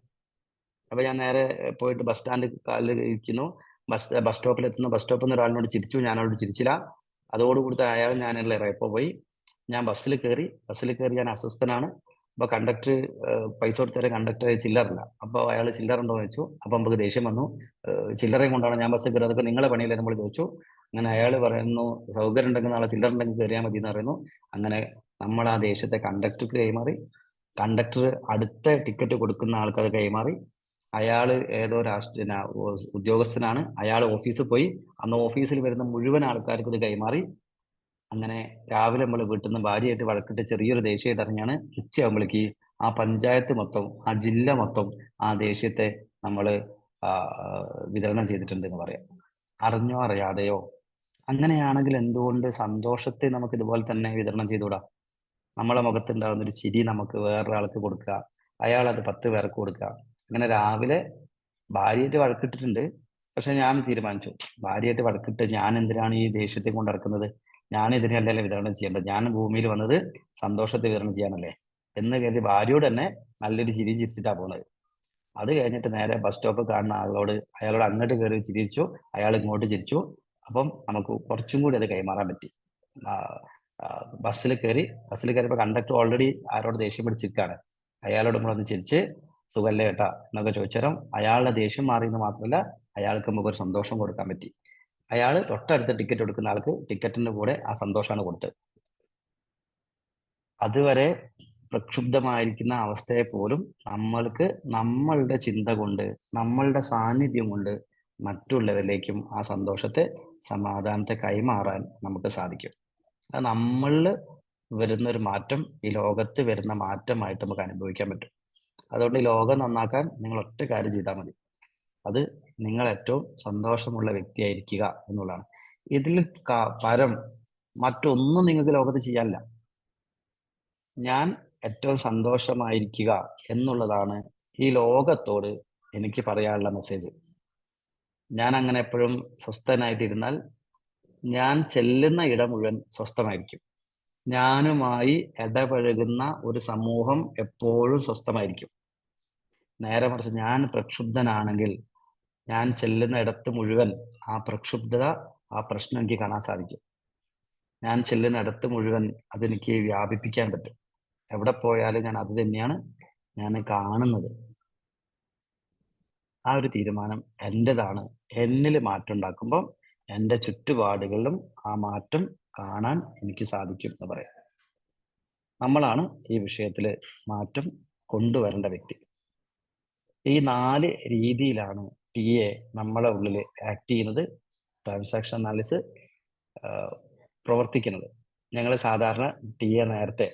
അപ്പൊ ഞാൻ നേരെ പോയിട്ട് ബസ് സ്റ്റാൻഡ് കാലിൽ ഇരിക്കുന്നു. ബസ് സ്റ്റോപ്പിൽ എത്തുന്നു. ബസ് സ്റ്റോപ്പിൽ നിന്ന് ഒരാളിനോട് ചിരിച്ചു, ഞാനോട് ചിരിച്ചില്ല. അതോടുകൂടി അയാൾ ഞാനുള്ള ഇറയപ്പോ പോയി. ഞാൻ ബസ്സിൽ കയറി ഞാൻ അസ്വസ്ഥനാണ്. അപ്പൊ കണ്ടക്ടർ പൈസ കൊടുത്തവരെ കണ്ടക്ടർ ചില്ലറില്ല. അപ്പൊ അയാൾ ചില്ലറുണ്ടോ എന്ന് ചോദിച്ചു. അപ്പൊ നമുക്ക് ദേഷ്യം വന്നു. ചില്ലറയും കൊണ്ടാണ് ഞാൻ ബസ്സിൽ കയറി, അതൊക്കെ നിങ്ങളെ പണിയില്ലേ നമ്മൾ ചോദിച്ചു. അങ്ങനെ അയാൾ പറയുന്നു, സൗകര്യം ഉണ്ടെങ്കിൽ നാളെ ചില്ലറ ഉണ്ടെങ്കിൽ കയറിയാൽ മതി എന്ന് പറയുന്നു. അങ്ങനെ നമ്മൾ ആ ദേഷ്യത്തെ കണ്ടക്ടർക്ക് കൈമാറി. കണ്ടക്ടർ അടുത്ത ടിക്കറ്റ് കൊടുക്കുന്ന ആൾക്ക് അത് കൈമാറി. അയാൾ ഏതോ രാഷ്ട്രീയ ഉദ്യോഗസ്ഥനാണ്. അയാൾ ഓഫീസിൽ പോയി. അന്ന് ഓഫീസിൽ വരുന്ന മുഴുവൻ ആൾക്കാർക്ക് ഇത് കൈമാറി. അങ്ങനെ രാവിലെ നമ്മൾ വീട്ടിൽ നിന്ന് ഭാര്യയായിട്ട് വഴക്കിട്ട് ചെറിയൊരു ദേഷ്യമായിട്ട് ഇറങ്ങിയാണ്. ഉച്ചയാകുമ്പോഴേക്ക് ആ പഞ്ചായത്ത് മൊത്തം, ആ ജില്ല മൊത്തം ആ ദേഷ്യത്തെ നമ്മൾ വിതരണം ചെയ്തിട്ടുണ്ട് എന്ന് പറയാം. അറിഞ്ഞോ അറിയാതെയോ. അങ്ങനെയാണെങ്കിൽ എന്തുകൊണ്ട് സന്തോഷത്തെ നമുക്ക് ഇതുപോലെ തന്നെ വിതരണം ചെയ്തുകൂടാ? നമ്മളെ മുഖത്തുണ്ടാകുന്ന ഒരു ചിരി നമുക്ക് വേറൊരാൾക്ക് കൊടുക്കുക, അയാൾ അത് 10 പേർക്ക് കൊടുക്കുക. അങ്ങനെ രാവിലെ ഭാര്യയായിട്ട് വഴക്കിട്ടിട്ടുണ്ട്. പക്ഷെ ഞാൻ തീരുമാനിച്ചു, ഭാര്യയായിട്ട് വഴക്കിട്ട് ഞാൻ എന്തിനാണ് ഈ ദേഷ്യത്തെ കൊണ്ട് നടക്കുന്നത്? ഞാൻ ഇതിനെയല്ലല്ലോ വിതരണം ചെയ്യേണ്ടത്. ഞാൻ ഭൂമിയിൽ വന്നത് സന്തോഷത്തെ വിതരണം ചെയ്യാനല്ലേ എന്ന് കരുതി ഭാര്യയോട് തന്നെ നല്ലൊരു ചിരി ചിരിച്ചിട്ടാ പോകുന്നത്. അത് കഴിഞ്ഞിട്ട് നേരെ ബസ് സ്റ്റോപ്പ് കാണുന്ന അയാളോട് അങ്ങോട്ട് കയറി ചിരിച്ചു, അയാൾ ഇങ്ങോട്ട് ചിരിച്ചു. അപ്പം നമുക്ക് കുറച്ചും കൂടി അത് കൈമാറാൻ പറ്റി. ബസ്സിൽ കയറിയപ്പോൾ കണ്ടക്ടർ ഓൾറെഡി ആരോട് ദേഷ്യം പിടിച്ചിരിക്കുകയാണ്. അയാളോട് നമ്മളൊന്ന് ചിരിച്ച് സുഖല്ലേ കേട്ടാ എന്നൊക്കെ ചോദിച്ചാലും അയാളുടെ ദേഷ്യം മാറിയെന്ന് മാത്രമല്ല, അയാൾക്ക് നമുക്ക് ഒരു സന്തോഷം കൊടുക്കാൻ പറ്റി. അയാൾ തൊട്ടടുത്ത ടിക്കറ്റ് എടുക്കുന്ന ആൾക്ക് ടിക്കറ്റിന്റെ കൂടെ ആ സന്തോഷമാണ് കൊടുത്തത്. അതുവരെ പ്രക്ഷുബ്ധമായിരിക്കുന്ന അവസ്ഥയെ പോലും നമ്മൾക്ക് നമ്മളുടെ ചിന്ത കൊണ്ട്, നമ്മളുടെ സാന്നിധ്യം കൊണ്ട് മറ്റുള്ളവരിലേക്കും ആ സന്തോഷത്തെ, സമാധാനത്തെ കൈമാറാൻ നമുക്ക് സാധിക്കും. അത് നമ്മളിൽ വരുന്ന ഒരു മാറ്റം ഈ ലോകത്ത് വരുന്ന മാറ്റമായിട്ട് നമുക്ക് അനുഭവിക്കാൻ പറ്റും. അതുകൊണ്ട് ഈ ലോകം നന്നാക്കാൻ നിങ്ങൾ ഒറ്റ കാര്യം ചെയ്താൽ മതി. അത് നിങ്ങൾ ഏറ്റവും സന്തോഷമുള്ള വ്യക്തിയായിരിക്കുക എന്നുള്ളതാണ്. ഇതിൽ പരം മറ്റൊന്നും നിങ്ങൾക്ക് ലോകത്ത് ചെയ്യാനില്ല. ഞാൻ ഏറ്റവും സന്തോഷമായിരിക്കുക എന്നുള്ളതാണ് ഈ ലോകത്തോട് എനിക്ക് പറയാനുള്ള മെസ്സേജ്. ഞാൻ അങ്ങനെ എപ്പോഴും സ്വസ്ഥനായിട്ടിരുന്നാൽ ഞാൻ ചെല്ലുന്ന ഇടം മുഴുവൻ സ്വസ്ഥമായിരിക്കും. ഞാനുമായി ഇടപഴകുന്ന ഒരു സമൂഹം എപ്പോഴും സ്വസ്ഥമായിരിക്കും. നേരെ മറിച്ച് ഞാൻ പ്രക്ഷുബ്ധനാണെങ്കിൽ ഞാൻ ചെല്ലുന്ന ഇടത്ത് മുഴുവൻ ആ പ്രക്ഷുബ്ധത, ആ പ്രശ്നം എനിക്ക് കാണാൻ സാധിക്കും. ഞാൻ ചെല്ലുന്ന ഇടത്ത് മുഴുവൻ അതെനിക്ക് വ്യാപിപ്പിക്കാൻ പറ്റും. എവിടെ പോയാലും ഞാൻ അത് തന്നെയാണ് ഞാൻ കാണുന്നത്. ആ ഒരു തീരുമാനം എൻ്റെതാണ്. എന്നിൽ മാറ്റം ഉണ്ടാക്കുമ്പോൾ എൻ്റെ ചുറ്റുപാടുകളിലും ആ മാറ്റം കാണാൻ എനിക്ക് സാധിക്കും എന്ന് പറയാം. നമ്മളാണ് ഈ വിഷയത്തിൽ മാറ്റം കൊണ്ടുവരേണ്ട വ്യക്തി. ഈ 4 രീതിയിലാണ് TA നമ്മളെ ഉള്ളിൽ ആക്ട് ചെയ്യുന്നത്, ട്രാൻസാക്ഷൻ അനാലിസിസ് പ്രവർത്തിക്കുന്നത്. ഞങ്ങൾ സാധാരണ TA നേരത്തെ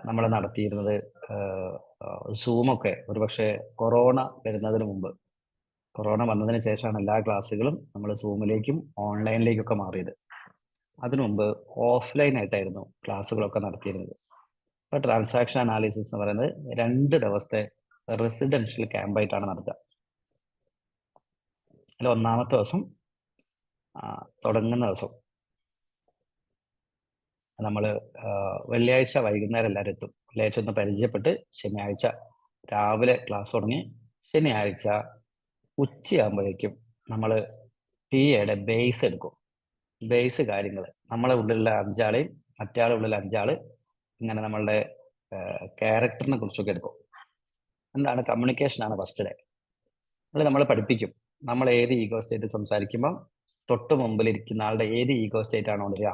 നമ്മൾ നടത്തിയിരുന്നത് സൂമൊക്കെ ഒരുപക്ഷെ കൊറോണ വരുന്നതിന് മുമ്പ്, കൊറോണ വന്നതിന് ശേഷമാണ് എല്ലാ ക്ലാസ്സുകളും നമ്മൾ സൂമിലേക്കും ഓൺലൈനിലേക്കൊക്കെ മാറിയത്. അതിനു മുമ്പ് ഓഫ്ലൈൻ ആയിട്ടായിരുന്നു ക്ലാസ്സുകളൊക്കെ നടത്തിയിരുന്നത്. ഇപ്പൊ ട്രാൻസാക്ഷൻ അനാലിസിസ് എന്ന് പറയുന്നത് 2 ദിവസത്തെ റെസിഡൻഷ്യൽ ക്യാമ്പായിട്ടാണ് നടത്തുക. അതിൽ 1ാമത്തെ ദിവസം തുടങ്ങുന്ന ദിവസം നമ്മൾ വെള്ളിയാഴ്ച വൈകുന്നേരം എല്ലാവരും എത്തും. വെള്ളിയാഴ്ച ഒന്ന് പരിചയപ്പെട്ട് ശനിയാഴ്ച രാവിലെ ക്ലാസ് തുടങ്ങി ശനിയാഴ്ച ഉച്ചയാകുമ്പോഴേക്കും നമ്മൾ ടിഎയുടെ ബേസ് എടുക്കും. ബേസ് കാര്യങ്ങൾ നമ്മളെ ഉള്ളിലുള്ള 5 ആളെയും മറ്റേ ഉള്ളിൽ 5 ആള് ഇങ്ങനെ നമ്മളുടെ ക്യാരക്ടറിനെ കുറിച്ചൊക്കെ എടുക്കും. എന്താണ് കമ്മ്യൂണിക്കേഷനാണ് ഫസ്റ്റ് ഡേ. നമ്മൾ പഠിപ്പിക്കും നമ്മൾ ഏത് ഈഗോ സ്റ്റേറ്റ് സംസാരിക്കുമ്പോൾ തൊട്ട് മുമ്പിൽ ഇരിക്കുന്ന ആളുടെ ഏത് ഈഗോ സ്റ്റേറ്റ് ആണോ വരിക.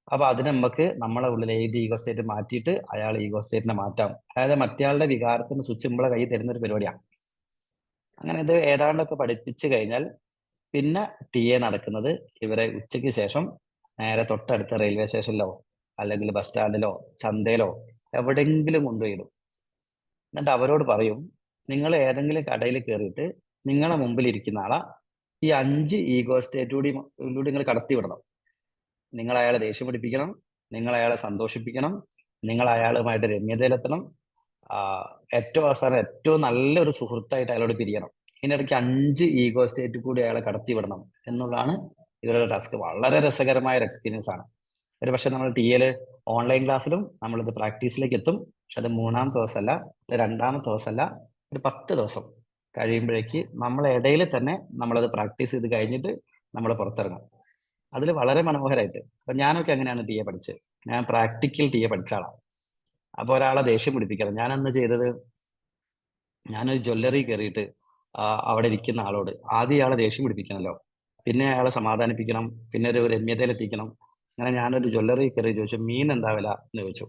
അപ്പൊ അതിന് നമുക്ക് നമ്മളെ ഉള്ളിൽ ഏത് ഈഗോ സ്റ്റേറ്റ് മാറ്റിയിട്ട് അയാൾ ഈഗോ സ്റ്റേറ്റിനെ മാറ്റാം. അതായത് മറ്റേയാളുടെ വികാരത്തിന് സ്വിച്ച് നമ്മളെ കയ്യിൽ തരുന്ന ഒരു പരിപാടിയാണ്. അങ്ങനെ ഇത് ഏതാണ്ടൊക്കെ പഠിപ്പിച്ചു കഴിഞ്ഞാൽ പിന്നെ ടിഎ നടക്കുന്നത് ഇവരെ ഉച്ചയ്ക്ക് ശേഷം നേരെ തൊട്ടടുത്ത റെയിൽവേ സ്റ്റേഷനിലോ അല്ലെങ്കിൽ ബസ് സ്റ്റാൻഡിലോ ചന്തയിലോ എവിടെയെങ്കിലും കൊണ്ടുപോയിടും. എന്നിട്ട് അവരോട് പറയും, നിങ്ങൾ ഏതെങ്കിലും കടയിൽ കയറിയിട്ട് നിങ്ങളെ മുമ്പിൽ ഇരിക്കുന്ന ആളെ ഈ 5 ഈഗോ സ്റ്റേറ്റ് കൂടി നിങ്ങൾ കടത്തി വിടണം. നിങ്ങൾ അയാളെ ദേഷ്യം പിടിപ്പിക്കണം, നിങ്ങൾ അയാളെ സന്തോഷിപ്പിക്കണം, നിങ്ങൾ അയാളുമായിട്ട് രമ്യതയിലെത്തണം, ഏറ്റവും അവസാനം ഏറ്റവും നല്ലൊരു സുഹൃത്തായിട്ട് അയാളോട് പിരിയണം. ഇതിനിടയ്ക്ക് 5 ഈഗോ സ്റ്റേറ്റ് കൂടി അയാളെ കടത്തി വിടണം എന്നുള്ളതാണ് ഇവരുടെ ടാസ്ക്. വളരെ രസകരമായ ഒരു എക്സ്പീരിയൻസ് ആണ്. ഒരു പക്ഷെ നമ്മൾ ടിഎൽ ഓൺലൈൻ ക്ലാസ്സിലും നമ്മളിത് പ്രാക്ടീസിലേക്ക് എത്തും. പക്ഷെ അത് 3ാമത്തെ ദിവസമല്ല, 2ാമത്തെ ദിവസമല്ല, ഒരു 10 ദിവസം കഴിയുമ്പോഴേക്ക് നമ്മളെ ഇടയിൽ തന്നെ നമ്മളത് പ്രാക്ടീസ് ചെയ്ത് കഴിഞ്ഞിട്ട് നമ്മൾ പുറത്തിറങ്ങും. അതിൽ വളരെ മനോഹരമായിട്ട്. അപ്പൊ ഞാനൊക്കെ എങ്ങനെയാണ് ടിഎ പഠിച്ചത്? ഞാൻ പ്രാക്ടിക്കൽ ടിഎ പഠിച്ച ആളാണ്. അപ്പൊ ഒരാളെ ദേഷ്യം പിടിപ്പിക്കണം. ഞാൻ അന്ന് ചെയ്തത്, ഞാനൊരു ജ്വല്ലറി കയറിയിട്ട് അവിടെ ഇരിക്കുന്ന ആളോട് ആദ്യം ഇയാളെ ദേഷ്യം പിടിപ്പിക്കണമല്ലോ, പിന്നെ അയാളെ സമാധാനിപ്പിക്കണം, പിന്നെ ഒരു രമ്യതയിലെത്തിക്കണം. അങ്ങനെ ഞാനൊരു ജ്വല്ലറി കയറി ചോദിച്ചു, മീൻ എന്താ വില എന്ന് ചോദിച്ചു.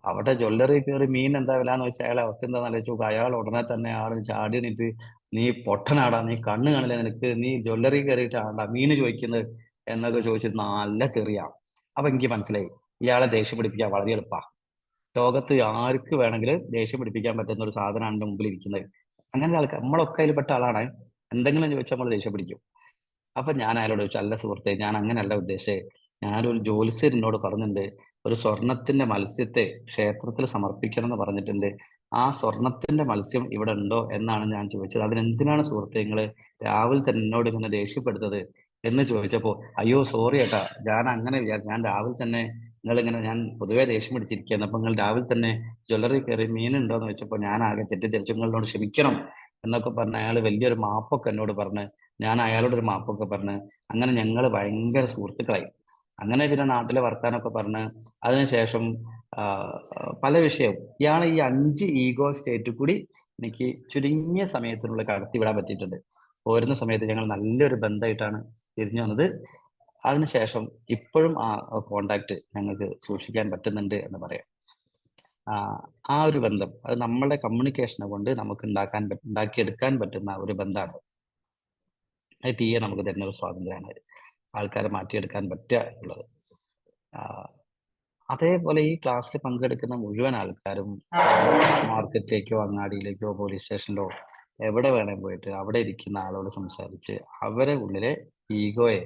അവിടെ ജ്വല്ലറി കയറി മീൻ എന്താ വില എന്ന് വെച്ചാൽ അയാളെ അവസ്ഥ എന്താണെന്ന് ആലോചിച്ചു. അയാൾ ഉടനെ തന്നെ ചാടി എണീറ്റ്, നീ പൊട്ടനാടാ, നീ കണ്ണ് കാണില്ല നിനക്ക്, നീ ജ്വല്ലറി കയറിയിട്ടാണ്ടാ മീന് ചോദിക്കുന്നത് എന്നൊക്കെ ചോദിച്ചിട്ട് നല്ല തെറിയാ. അപ്പൊ എനിക്ക് മനസ്സിലായി ഇയാളെ ദേഷ്യം പിടിപ്പിക്കാൻ വളരെ എളുപ്പാ. ലോകത്ത് ആർക്ക് വേണമെങ്കിലും ദേഷ്യം പിടിപ്പിക്കാൻ പറ്റുന്ന ഒരു സാധനമാണ് എൻ്റെ മുമ്പിൽ ഇരിക്കുന്നത്. അങ്ങനെ ആൾക്കാർ നമ്മളൊക്കെ അതിൽ പെട്ട ആളാണ്. എന്തെങ്കിലും ചോദിച്ചാൽ നമ്മൾ ദേഷ്യം പിടിക്കും. അപ്പൊ ഞാൻ അയാളോട് ചോദിച്ചു, അല്ല സുഹൃത്തെ, ഞാൻ അങ്ങനെയല്ല ഉദ്ദേശിച്ചത്. ഞാനൊരു ജ്യോത്സ്യർ എന്നോട് പറഞ്ഞിട്ടുണ്ട്, ഒരു സ്വർണത്തിന്റെ മത്സ്യത്തെ ക്ഷേത്രത്തിൽ സമർപ്പിക്കണം എന്ന് പറഞ്ഞിട്ടുണ്ട്. ആ സ്വർണത്തിന്റെ മത്സ്യം ഇവിടെ ഉണ്ടോ എന്നാണ് ഞാൻ ചോദിച്ചത്. അതിനെന്തിനാണ് സുഹൃത്തെ നിങ്ങൾ രാവിലെ തന്നെ എന്നോട് ഇങ്ങനെ ദേഷ്യപ്പെടുത്തത് എന്ന് ചോദിച്ചപ്പോ, അയ്യോ സോറി ഏട്ടാ, ഞാൻ അങ്ങനെ ഞാൻ രാവിലെ തന്നെ നിങ്ങളിങ്ങനെ, ഞാൻ പൊതുവേ ദേഷ്യം പിടിച്ചിരിക്കുകയാണ്, അപ്പൊ നിങ്ങൾ രാവിലെ തന്നെ ജ്വല്ലറി കയറി മീനുണ്ടോ എന്ന് വെച്ചപ്പോൾ ഞാൻ ആകെ തെറ്റിദ്ധരിച്ചു, നിങ്ങളോട് ക്ഷമിക്കണം എന്നൊക്കെ പറഞ്ഞ് അയാൾ വലിയൊരു മാപ്പൊക്കെ എന്നോട് പറഞ്ഞ്, ഞാൻ അയാളോടൊരു മാപ്പൊക്കെ പറഞ്ഞ്, അങ്ങനെ ഞങ്ങൾ ഭയങ്കര സുഹൃത്തുക്കളായി. അങ്ങനെ പിന്നെ നാട്ടിലെ വർത്താനൊക്കെ പറഞ്ഞ് അതിനുശേഷം പല വിഷയവും ഇയാളെ ഈ 5 ഈഗോ സ്റ്റേറ്റ് കൂടി എനിക്ക് ചുരുങ്ങിയ സമയത്തിനുള്ളിൽ കടത്തിവിടാൻ പറ്റിയിട്ടുണ്ട്. പോരുന്ന സമയത്ത് ഞങ്ങൾ നല്ലൊരു ബന്ധമായിട്ടാണ് തിരിഞ്ഞു വന്നത്. അതിനുശേഷം ഇപ്പോഴും ആ കോണ്ടാക്ട് ഞങ്ങൾക്ക് സൂക്ഷിക്കാൻ പറ്റുന്നുണ്ട് എന്ന് പറയാം. ആ ഒരു ബന്ധം അത് നമ്മളുടെ കമ്മ്യൂണിക്കേഷനെ കൊണ്ട് നമുക്ക് ഉണ്ടാക്കിയെടുക്കാൻ പറ്റുന്ന ഒരു ബന്ധമാണ്. അത് ടിഎ നമുക്ക് തരുന്ന ഒരു സ്വാതന്ത്ര്യമാണ്, ആൾക്കാരെ മാറ്റിയെടുക്കാൻ പറ്റുക എന്നുള്ളത്. അതേപോലെ ഈ ക്ലാസ്സിൽ പങ്കെടുക്കുന്ന മുഴുവൻ ആൾക്കാരും മാർക്കറ്റിലേക്കോ അങ്ങാടിയിലേക്കോ പോലീസ് സ്റ്റേഷനിലോ എവിടെ വേണേ പോയിട്ട് അവിടെ ഇരിക്കുന്ന ആളോട് സംസാരിച്ച് അവരെ ഉള്ളിലെ ഈഗോയെ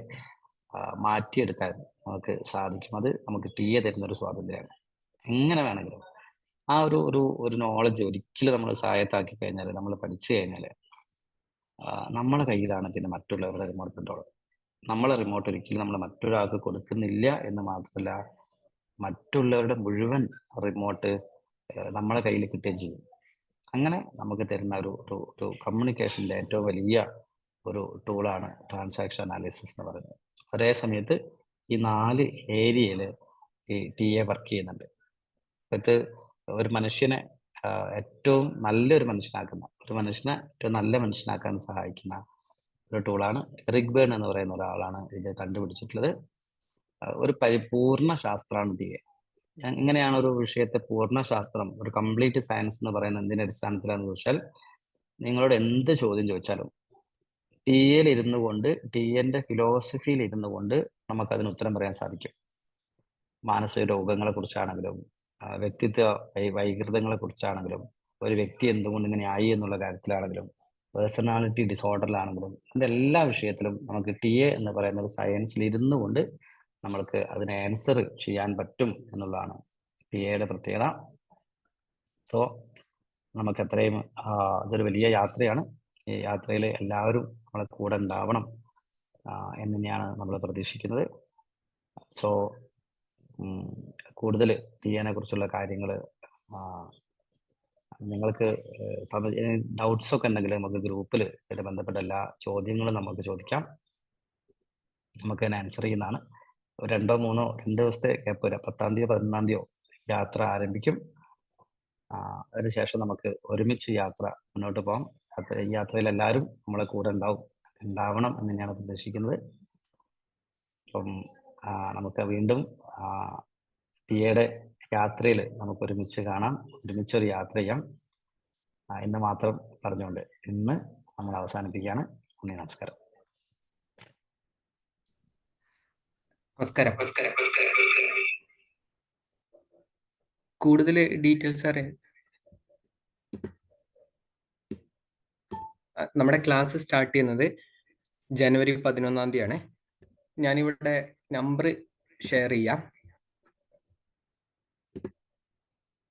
മാറ്റിയെടുക്കാൻ നമുക്ക് സാധിക്കും. അത് നമുക്ക് ടിഎ തരുന്ന ഒരു സ്വാതന്ത്ര്യമാണ്. എങ്ങനെ വേണമെങ്കിലും ആ ഒരു നോളജ് ഒരിക്കലും നമ്മൾ സ്വായത്താക്കി കഴിഞ്ഞാൽ, നമ്മൾ പഠിച്ചു കഴിഞ്ഞാൽ നമ്മളെ കയ്യിലാണ് പിന്നെ മറ്റുള്ളവരുടെ റിമോട്ട് കൺട്രോൾ. നമ്മളെ റിമോട്ട് ഒരിക്കലും നമ്മൾ മറ്റൊരാൾക്ക് കൊടുക്കുന്നില്ല എന്ന് മാത്രമല്ല, മറ്റുള്ളവരുടെ മുഴുവൻ റിമോട്ട് നമ്മളെ കയ്യിൽ കിട്ടുകയും ചെയ്യും. അങ്ങനെ നമുക്ക് തരുന്ന ഒരു കമ്മ്യൂണിക്കേഷൻ്റെ ഏറ്റവും വലിയ ഒരു ടൂളാണ് ട്രാൻസാക്ഷൻ അനാലിസിസ് എന്ന് പറയുന്നത്. ഒരേ സമയത്ത് ഈ 4 ഏരിയയിൽ ഈ ടിഎ വർക്ക് ചെയ്യുന്നുണ്ട്. ഇത് ഒരു മനുഷ്യനെ ഏറ്റവും നല്ലൊരു മനുഷ്യനാക്കുന്ന, ഒരു മനുഷ്യനെ ഏറ്റവും നല്ല മനുഷ്യനാക്കാൻ സഹായിക്കുന്ന ഒരു ടൂളാണ്. എറിക് ബേൺ എന്ന് പറയുന്ന ഒരാളാണ് ഇത് കണ്ടുപിടിച്ചിട്ടുള്ളത്. ഒരു പരിപൂർണ ശാസ്ത്രമാണ് ടിഎ. എങ്ങനെയാണ് ഒരു വിഷയത്തെ പൂർണ്ണ ശാസ്ത്രം, ഒരു കംപ്ലീറ്റ് സയൻസ് എന്ന് പറയുന്നത് എന്തിന്റെ അടിസ്ഥാനത്തിലാണെന്ന് ചോദിച്ചാൽ, നിങ്ങളോട് എന്ത് ചോദ്യം ചോദിച്ചാലും ടിഎയിൽ ഇരുന്നു കൊണ്ട്, ടിഎന്റെ ഫിലോസഫിയിൽ ഇരുന്നു കൊണ്ട് നമുക്കതിന് ഉത്തരം പറയാൻ സാധിക്കും. മാനസിക രോഗങ്ങളെ കുറിച്ചാണെങ്കിലും വ്യക്തിത്വ വൈകൃതങ്ങളെ കുറിച്ചാണെങ്കിലും, ഒരു വ്യക്തി എന്തുകൊണ്ട് ഇങ്ങനെ ആയി എന്നുള്ള കാര്യത്തിലാണെങ്കിലും, പേഴ്സണാലിറ്റി ഡിസോർഡറിലാണെങ്കിലും, അതിൻ്റെ എല്ലാ വിഷയത്തിലും നമുക്ക് ടിഎ എന്ന് പറയുന്ന ഒരു സയൻസിൽ ഇരുന്നു കൊണ്ട് നമ്മൾക്ക് അതിനെ ആൻസർ ചെയ്യാൻ പറ്റും എന്നുള്ളതാണ് ടിഎയുടെ പ്രത്യേകത. സോ നമുക്ക് എത്രയും ഇതൊരു വലിയ യാത്രയാണ്. ഈ യാത്രയിൽ എല്ലാവരും നമ്മളെ കൂടെ ഉണ്ടാവണം എന്ന് തന്നെയാണ് നമ്മൾ പ്രതീക്ഷിക്കുന്നത്. സോ കൂടുതൽ ടിയനെ കുറിച്ചുള്ള കാര്യങ്ങൾ നിങ്ങൾക്ക് ഡൗട്ട്സ് ഒക്കെ ഉണ്ടെങ്കിൽ നമുക്ക് ഗ്രൂപ്പിൽ ഇതിൽ ബന്ധപ്പെട്ട എല്ലാ ചോദ്യങ്ങളും നമുക്ക് ചോദിക്കാം. നമുക്ക് അതിന് ആൻസർ ചെയ്യുന്നതാണ്. 2 ദിവസത്തെ ഗ്യാപ്പ് വരാം. 10-ാം തീയതിയോ 11-ാം തീയതിയോ യാത്ര ആരംഭിക്കും. അതിനുശേഷം നമുക്ക് ഒരുമിച്ച് യാത്ര മുന്നോട്ട് പോകാം. ഈ യാത്രയിൽ എല്ലാവരും നമ്മളെ കൂടെ ഉണ്ടാവണം എന്ന് തന്നെയാണ് പ്രതീക്ഷിക്കുന്നത്. അപ്പം നമുക്ക് വീണ്ടും ടിയയുടെ യാത്രയിൽ നമുക്ക് ഒരുമിച്ച് കാണാം, ഒരുമിച്ചൊരു യാത്ര ചെയ്യാം എന്ന് മാത്രം പറഞ്ഞുകൊണ്ട് ഇന്ന് നമ്മൾ അവസാനിപ്പിക്കുകയാണ്. നമസ്കാരം. നമസ്കാരം. കൂടുതൽ ഡീറ്റെയിൽസ് അറിയാൻ നമ്മുടെ ക്ലാസ് സ്റ്റാർട്ട് ചെയ്യുന്നത് ജനുവരി 11-ാം തീയതിയാണ്. ഞാനിവിടെ നമ്പർ ഷെയർ ചെയ്യാം.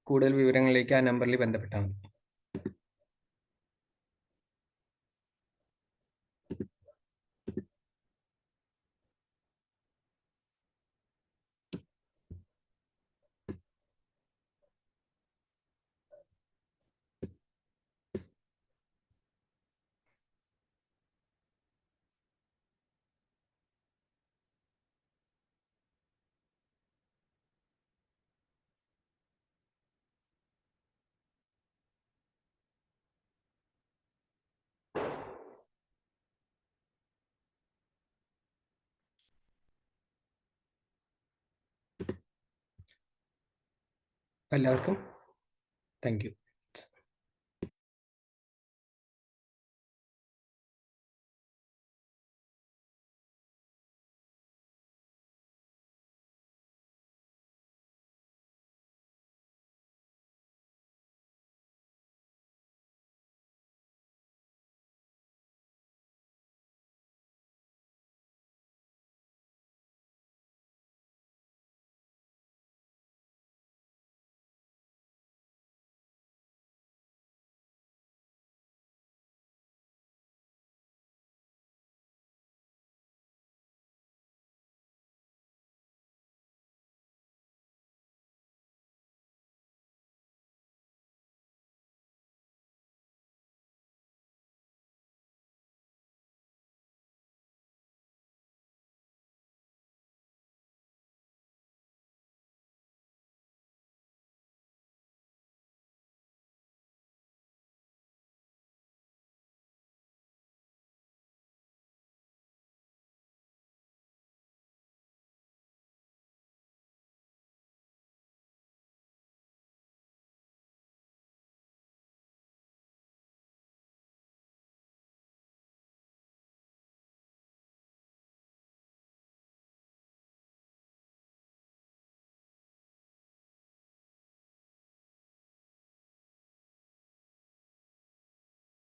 കൂടുതൽ വിവരങ്ങളിലേക്ക് ആ നമ്പറിൽ ബന്ധപ്പെട്ടാൽ മതി. എല്ലാവർക്കും താങ്ക് യു.